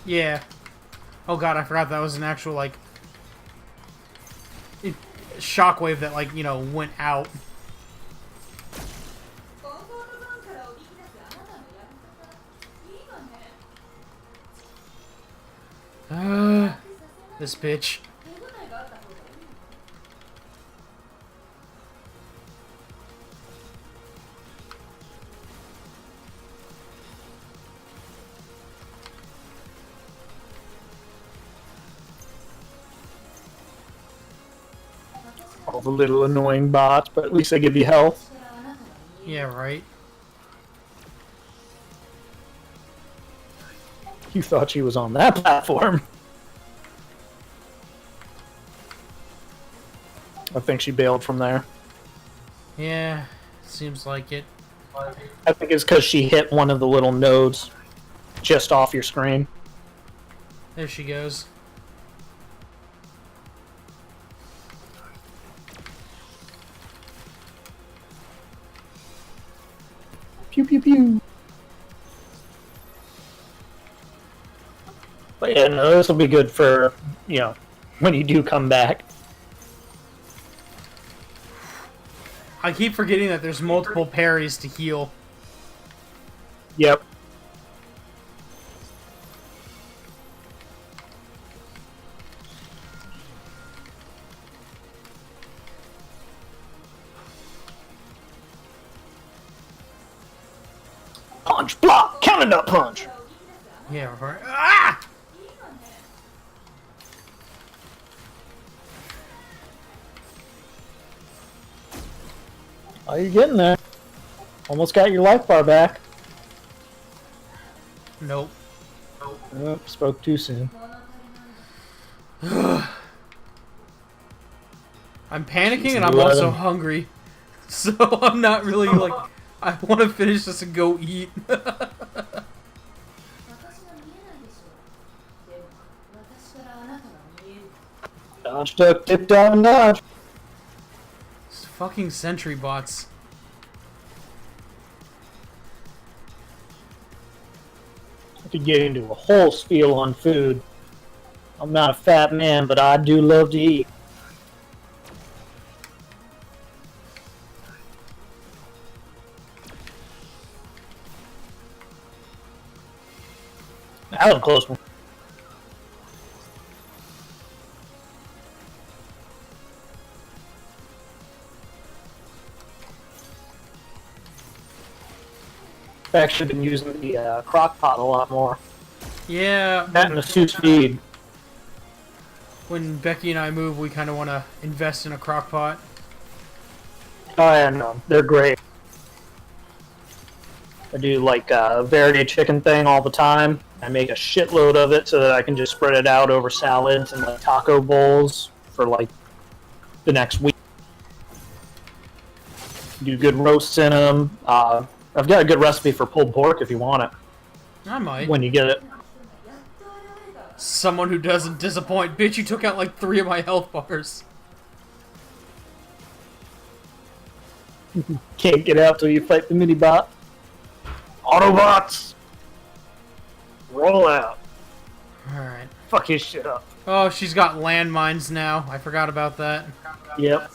Yeah. Oh god, I forgot that was an actual, like, shockwave that, like, you know, went out. This bitch. All the little annoying bots, but at least they give you health. Yeah, right. You thought she was on that platform. I think she bailed from there. Yeah, seems like it. I think it's because she hit one of the little nodes just off your screen. There she goes. Pew pew pew. But yeah, no, this will be good for, you know, when you do come back. I keep forgetting that there's multiple parries to heal. Yep. Punch, block, counter nut punch. Yeah, right. Ah! Oh, you're getting there. Almost got your life bar back. Nope. Oh, spoke too soon. I'm panicking and I'm also hungry. So I'm not really like... I want to finish this and go eat. Dodge, duck, dip, down, dodge. It's fucking sentry bots. I could get into a whole spiel on food. I'm not a fat man, but I do love to eat. That was a close one. I've actually been using the crock pot a lot more. Yeah. That and the sous vide. When Becky and I move, we kind of want to invest in a crock pot. Oh yeah, no, they're great. I do like a Verity chicken thing all the time. I make a shitload of it so that I can just spread it out over salads and like taco bowls for like the next week. Do good roasts in them. I've got a good recipe for pulled pork if you want it. I might. When you get it. Someone who doesn't disappoint. Bitch, you took out like 3 of my health bars. Can't get out till you fight the mini bot. Autobots, roll out. Alright. Fuck his shit up. Oh, she's got landmines now. I forgot about that. Yep.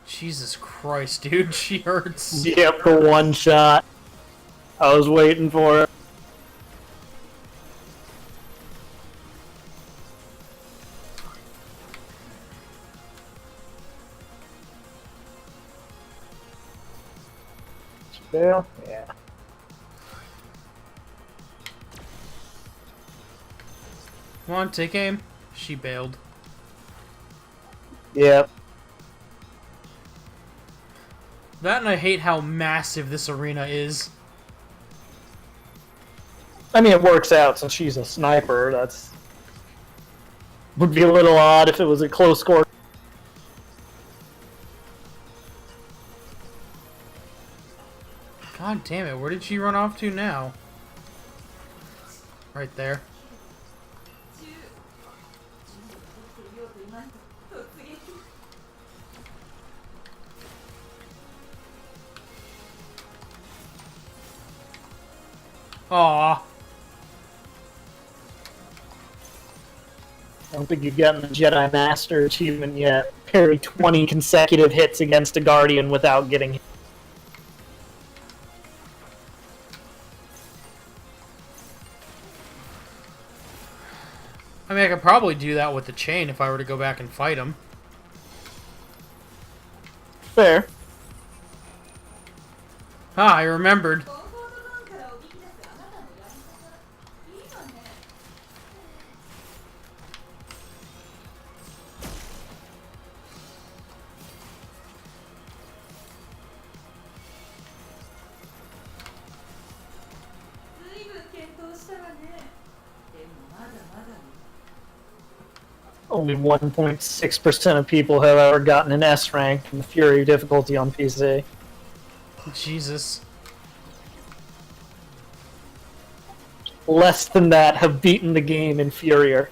Jesus Christ, dude. She hurts. Yep, the one shot. I was waiting for it. Bail? Yeah. Come on, take aim. She bailed. Yep. That and I hate how massive this arena is. I mean, it works out since she's a sniper. That's would be a little odd if it was a close score. God damn it, where did she run off to now? Right there. Aww. I don't think you've gotten the Jedi Master achievement yet. Parry 20 consecutive hits against a Guardian without getting hit. I mean, I could probably do that with the chain if I were to go back and fight him. Fair. Ah, I remembered. Only 1.6% of people have ever gotten an S rank in the Fury difficulty on PC. Jesus. Less than that have beaten the game in Furier.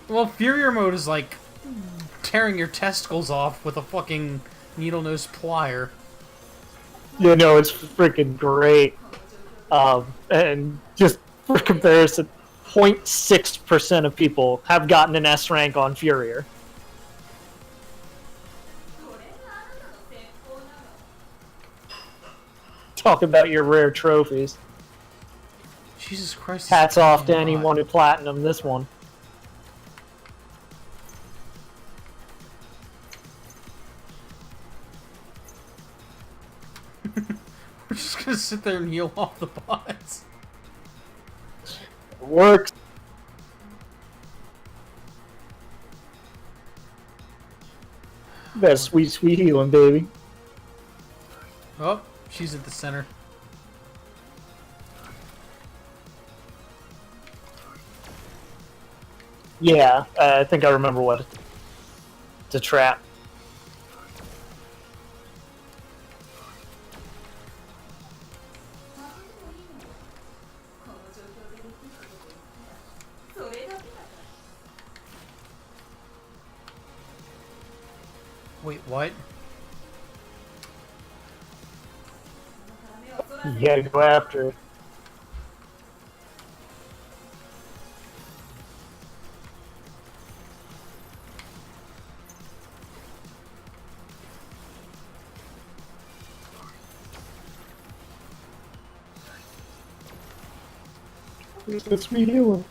Well, Furier mode is like tearing your testicles off with a fucking needle-nose plier. You know, it's freaking great. And just for comparison, 0.6% of people have gotten an S rank on Furier. Talk about your rare trophies. Jesus Christ. Hats off to anyone who platinum this one. We're just gonna sit there and heal off the bots. It works. That sweet, sweet healing, baby. Oh, she's at the center. Yeah, I think I remember what it's a trap. Wait, what? You gotta go after it. Let's reheal him.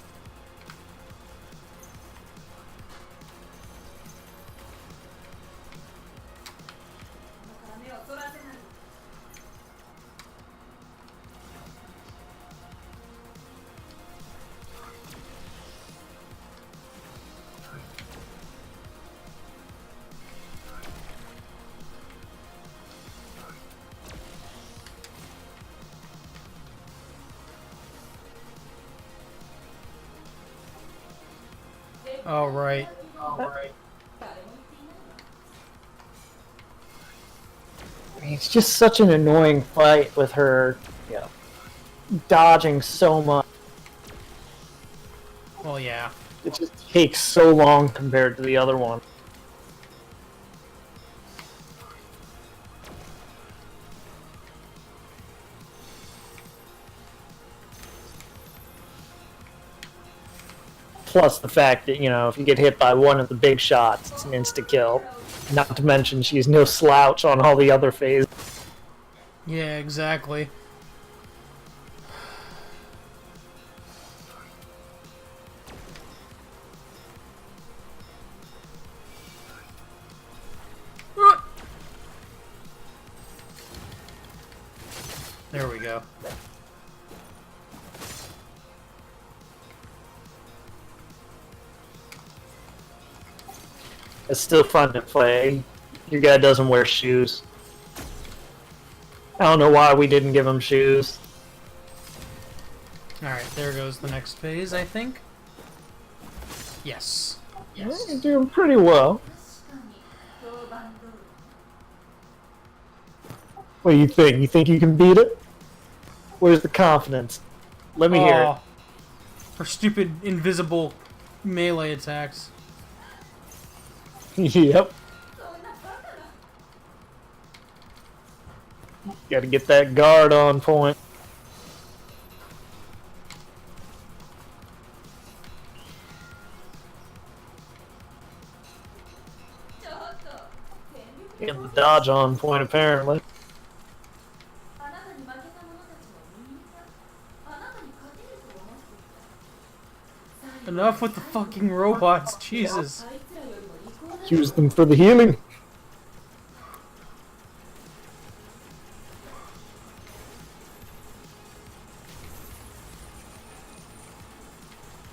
Oh, right. I mean, it's just such an annoying fight with her, you know, dodging so much. Well, yeah. It just takes so long compared to the other one. Plus the fact that, you know, if you get hit by one of the big shots, it's an insta-kill. Not to mention she's no slouch on all the other phases. Yeah, exactly. There we go. It's still fun to play. Your guy doesn't wear shoes. I don't know why we didn't give him shoes. Alright, there goes the next phase, I think. Yes. Yes. You're doing pretty well. What do you think? You think you can beat it? Where's the confidence? Let me hear it. For stupid invisible melee attacks. Yep. Gotta get that guard on point. Getting the dodge on point, apparently. Enough with the fucking robots, Jesus. Use them for the healing.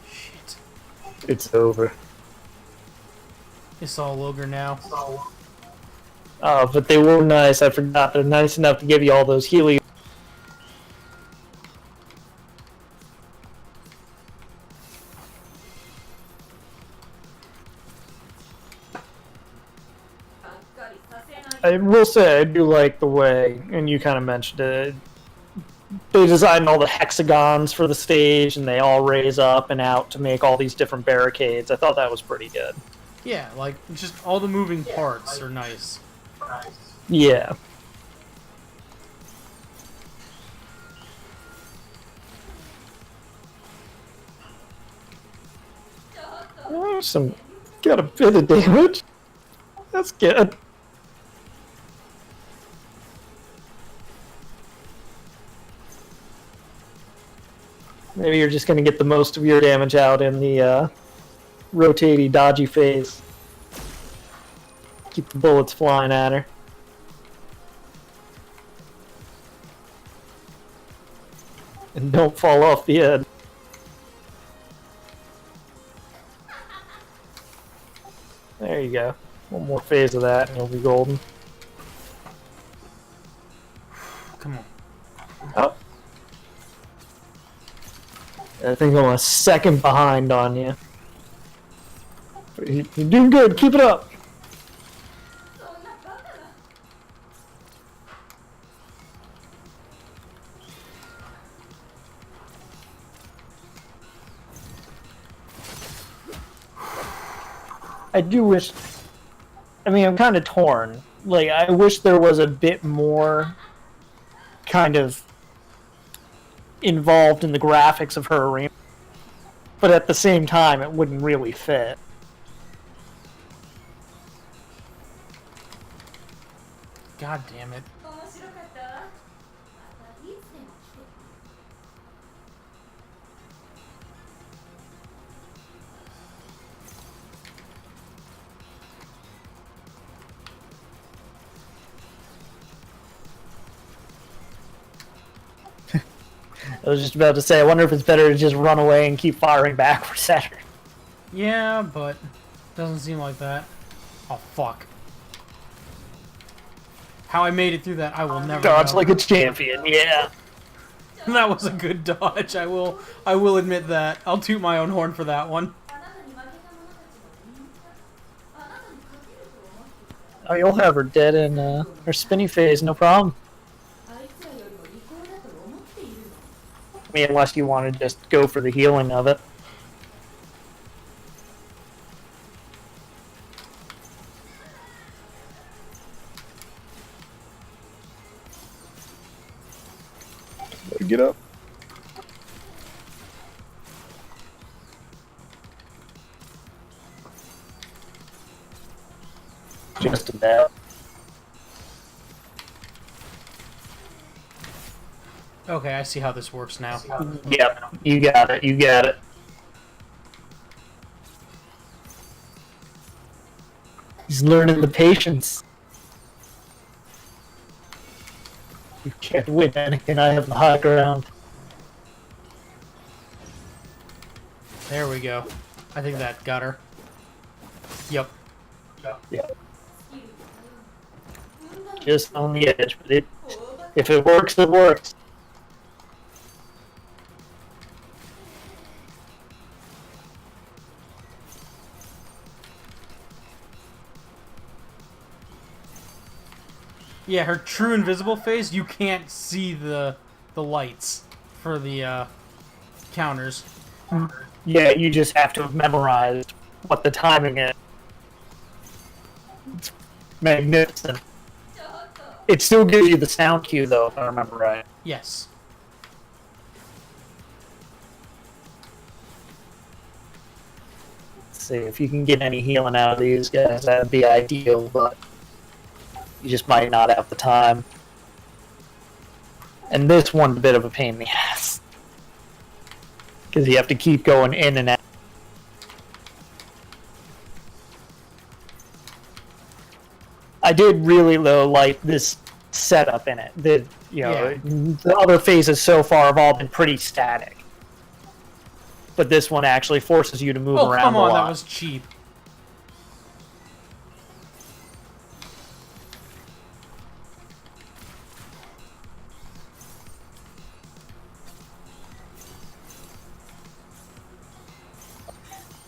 Shit. It's over. It's all ogre now. Oh, but they were nice. I forgot. They're nice enough to give you all those healing. I will say I do like the way, and you kind of mentioned it, they designed all the hexagons for the stage, and they all raise up and out to make all these different barricades. I thought that was pretty good. Yeah, like, just all the moving parts are nice. Yeah. Some got a bit of damage. That's good. Maybe you're just going to get the most of your damage out in the rotating, dodgy phase. Keep the bullets flying at her. And don't fall off the edge. There you go. One more phase of that and you'll be golden. Come on. Oh. I think I'm a second behind on you. You're doing good. Keep it up. I do wish... I mean, I'm kind of torn. Like, I wish there was a bit more kind of involved in the graphics of her arena. But at the same time, it wouldn't really fit. God damn it. I was just about to say, I wonder if it's better to just run away and keep firing backwards at her. Yeah, but doesn't seem like that. Oh, fuck. How I made it through that, I will never Dodge know. like a champion, yeah. That was a good dodge. I will admit that. I'll toot my own horn for that one. Oh, you'll have her dead in her spinny phase, no problem. I mean, unless you want to just go for the healing of it. get up. Just about. Okay, I see how this works now. Yep, you got it, you got it. He's learning the patience. You can't win, Anakin. I have the high ground. There we go. I think that got her. Yep. Yep. Just on the edge, but if it works, it works. Yeah, her true invisible phase, you can't see the lights for the counters. Yeah, you just have to have memorized what the timing is. It's magnificent. It still gives you the sound cue, though, if I remember right. Yes. Let's see, if you can get any healing out of these guys, that'd be ideal, but you just might not have the time. And this one's a bit of a pain in the ass. Because you have to keep going in and out. I did really, though, like this setup in it. The other phases so far have all been pretty static. But this one actually forces you to move around come on, a lot. that was cheap.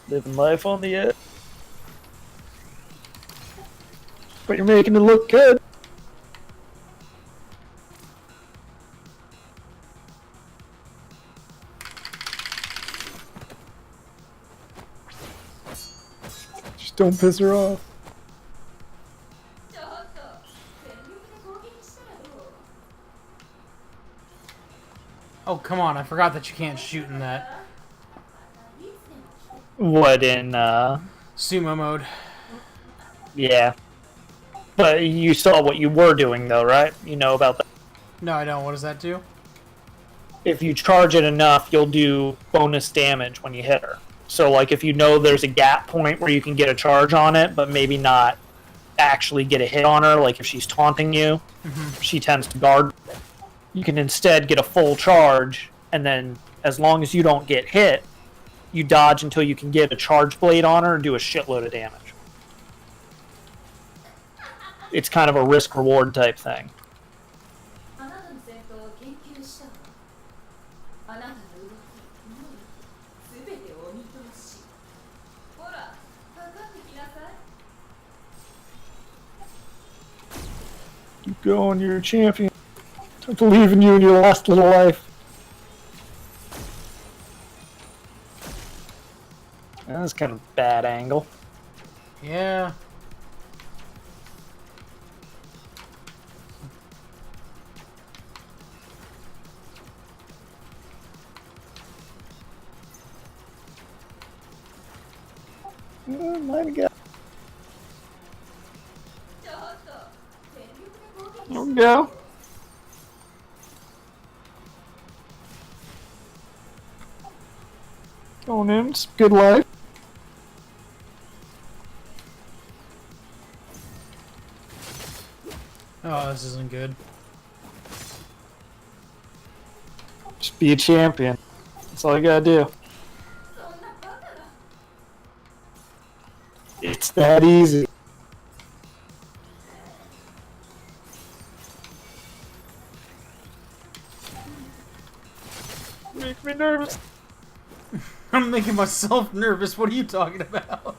Living life on the edge. But you're making it look good. Just don't piss her off. Oh, come on, I forgot that you can't shoot in that. What, in, Sumo mode. Yeah. But you saw what you were doing, though, right? You know about that. No, I don't. What does that do? If you charge it enough, you'll do bonus damage when you hit her. So, like, if you know there's a gap point where you can get a charge on it, but maybe not actually get a hit on her, like if she's taunting you, she tends to guard. You can instead get a full charge, and then as long as you don't get hit, you dodge until you can get a charge blade on her and do a shitload of damage. It's kind of a risk-reward type thing. Keep going, you're a champion. I believe in you and your last little life. That's kind of a bad angle. Yeah. Oh my god. There we go. Going in, it's good life. Oh, this isn't good. Just be a champion. That's all you gotta do. It's that easy. Make me nervous. I'm making myself nervous. What are you talking about?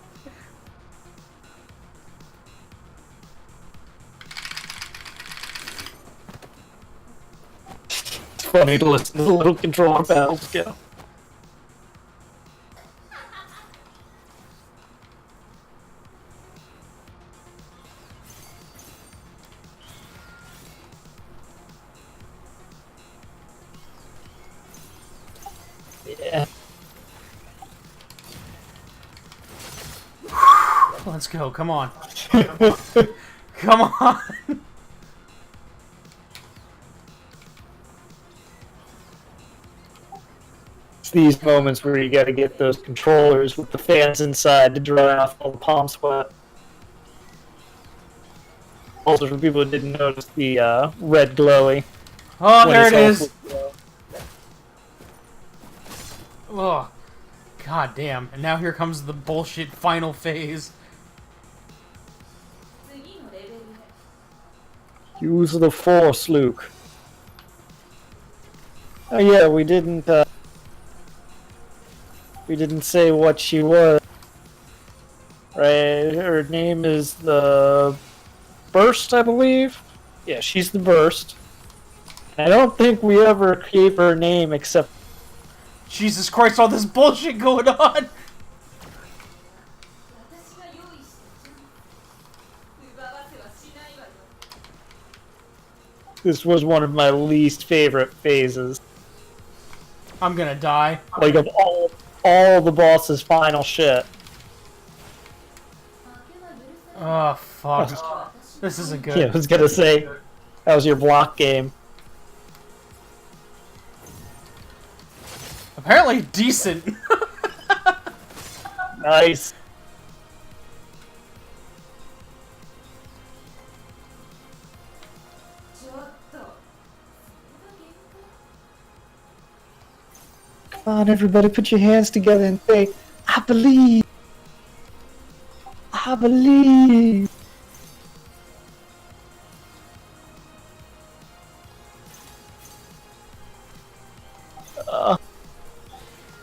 It's funny to listen to the little controller battles go. Let's go. Come on. Come on. It's these moments where you got to get those controllers with the fans inside to dry off all the palm sweat. Also, for people who didn't notice the red glowy. Oh, there it is. Oh, god damn. And now here comes the bullshit final phase. Use the Force, Luke. Oh yeah, we didn't say what she was. Right, her name is the Burst, I believe. Yeah, she's the Burst. I don't think we ever gave her a name except... Jesus Christ, all this bullshit going on! This was one of my least favorite phases. I'm gonna die. Like, of all the boss's final shit. Oh, fuck. This isn't good. Yeah, I was gonna say, that was your block game. Apparently decent. Nice. Come on, everybody, put your hands together and say, I believe. I believe.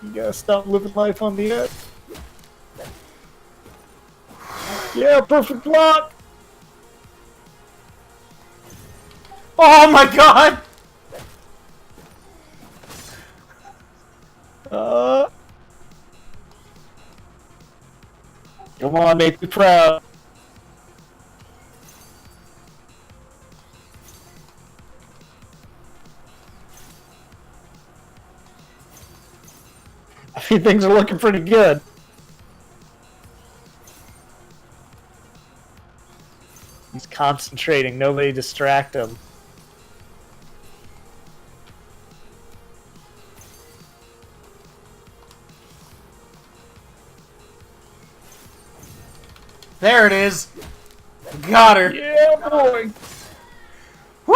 You gotta stop living life on the edge. Yeah, perfect block. Oh my god! Come on, make me proud. I mean, things are looking pretty good. He's concentrating. Nobody distract him. There it is. Got her. Yeah, boy. Woo!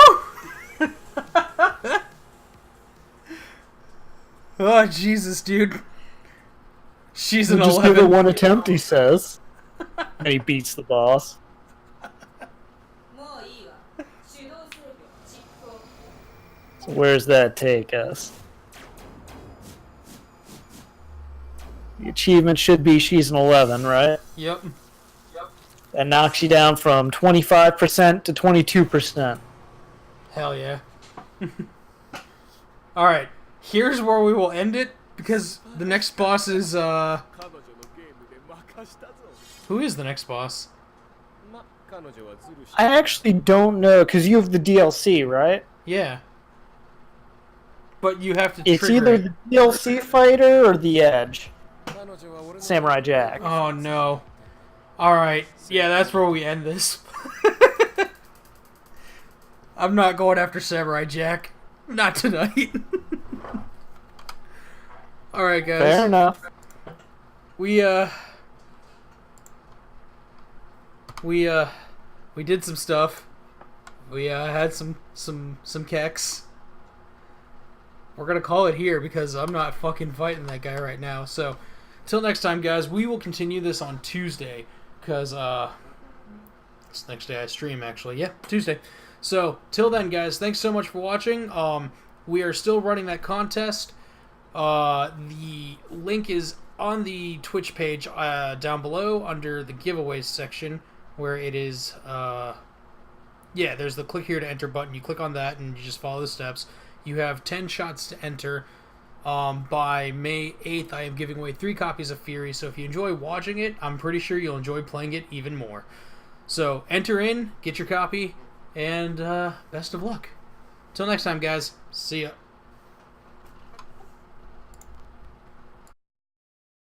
Oh, Jesus, dude. She's an Just 11. give it one attempt, he says. And he beats the boss. So where's that take us? The achievement should be she's an 11, right? Yep. That knocks you down from 25% to 22%. Hell yeah. Alright, here's where we will end it, because the next boss is, Who is the next boss? I actually don't know, because you have the DLC, right? Yeah. But you have to It's trigger either it. the DLC fighter or the Edge. Samurai Jack. Oh no. Alright, yeah, that's where we end this. I'm not going after Samurai Jack. Not tonight. Alright, guys. Fair enough. We did some stuff. We had some keks. We're gonna call it here because I'm not fucking fighting that guy right now. So, till next time, guys. We will continue this on Tuesday because it's the next day I stream. Actually, yeah, Tuesday. So, till then, guys. Thanks so much for watching. We are still running that contest. The link is on the Twitch page down below under the giveaways section, where it is, yeah, there's the click here to enter button. You click on that and you just follow the steps. You have 10 shots to enter. By May 8th, I am giving away 3 copies of Fury, so if you enjoy watching it, I'm pretty sure you'll enjoy playing it even more. So, enter in, get your copy, and best of luck. Till next time, guys. See ya.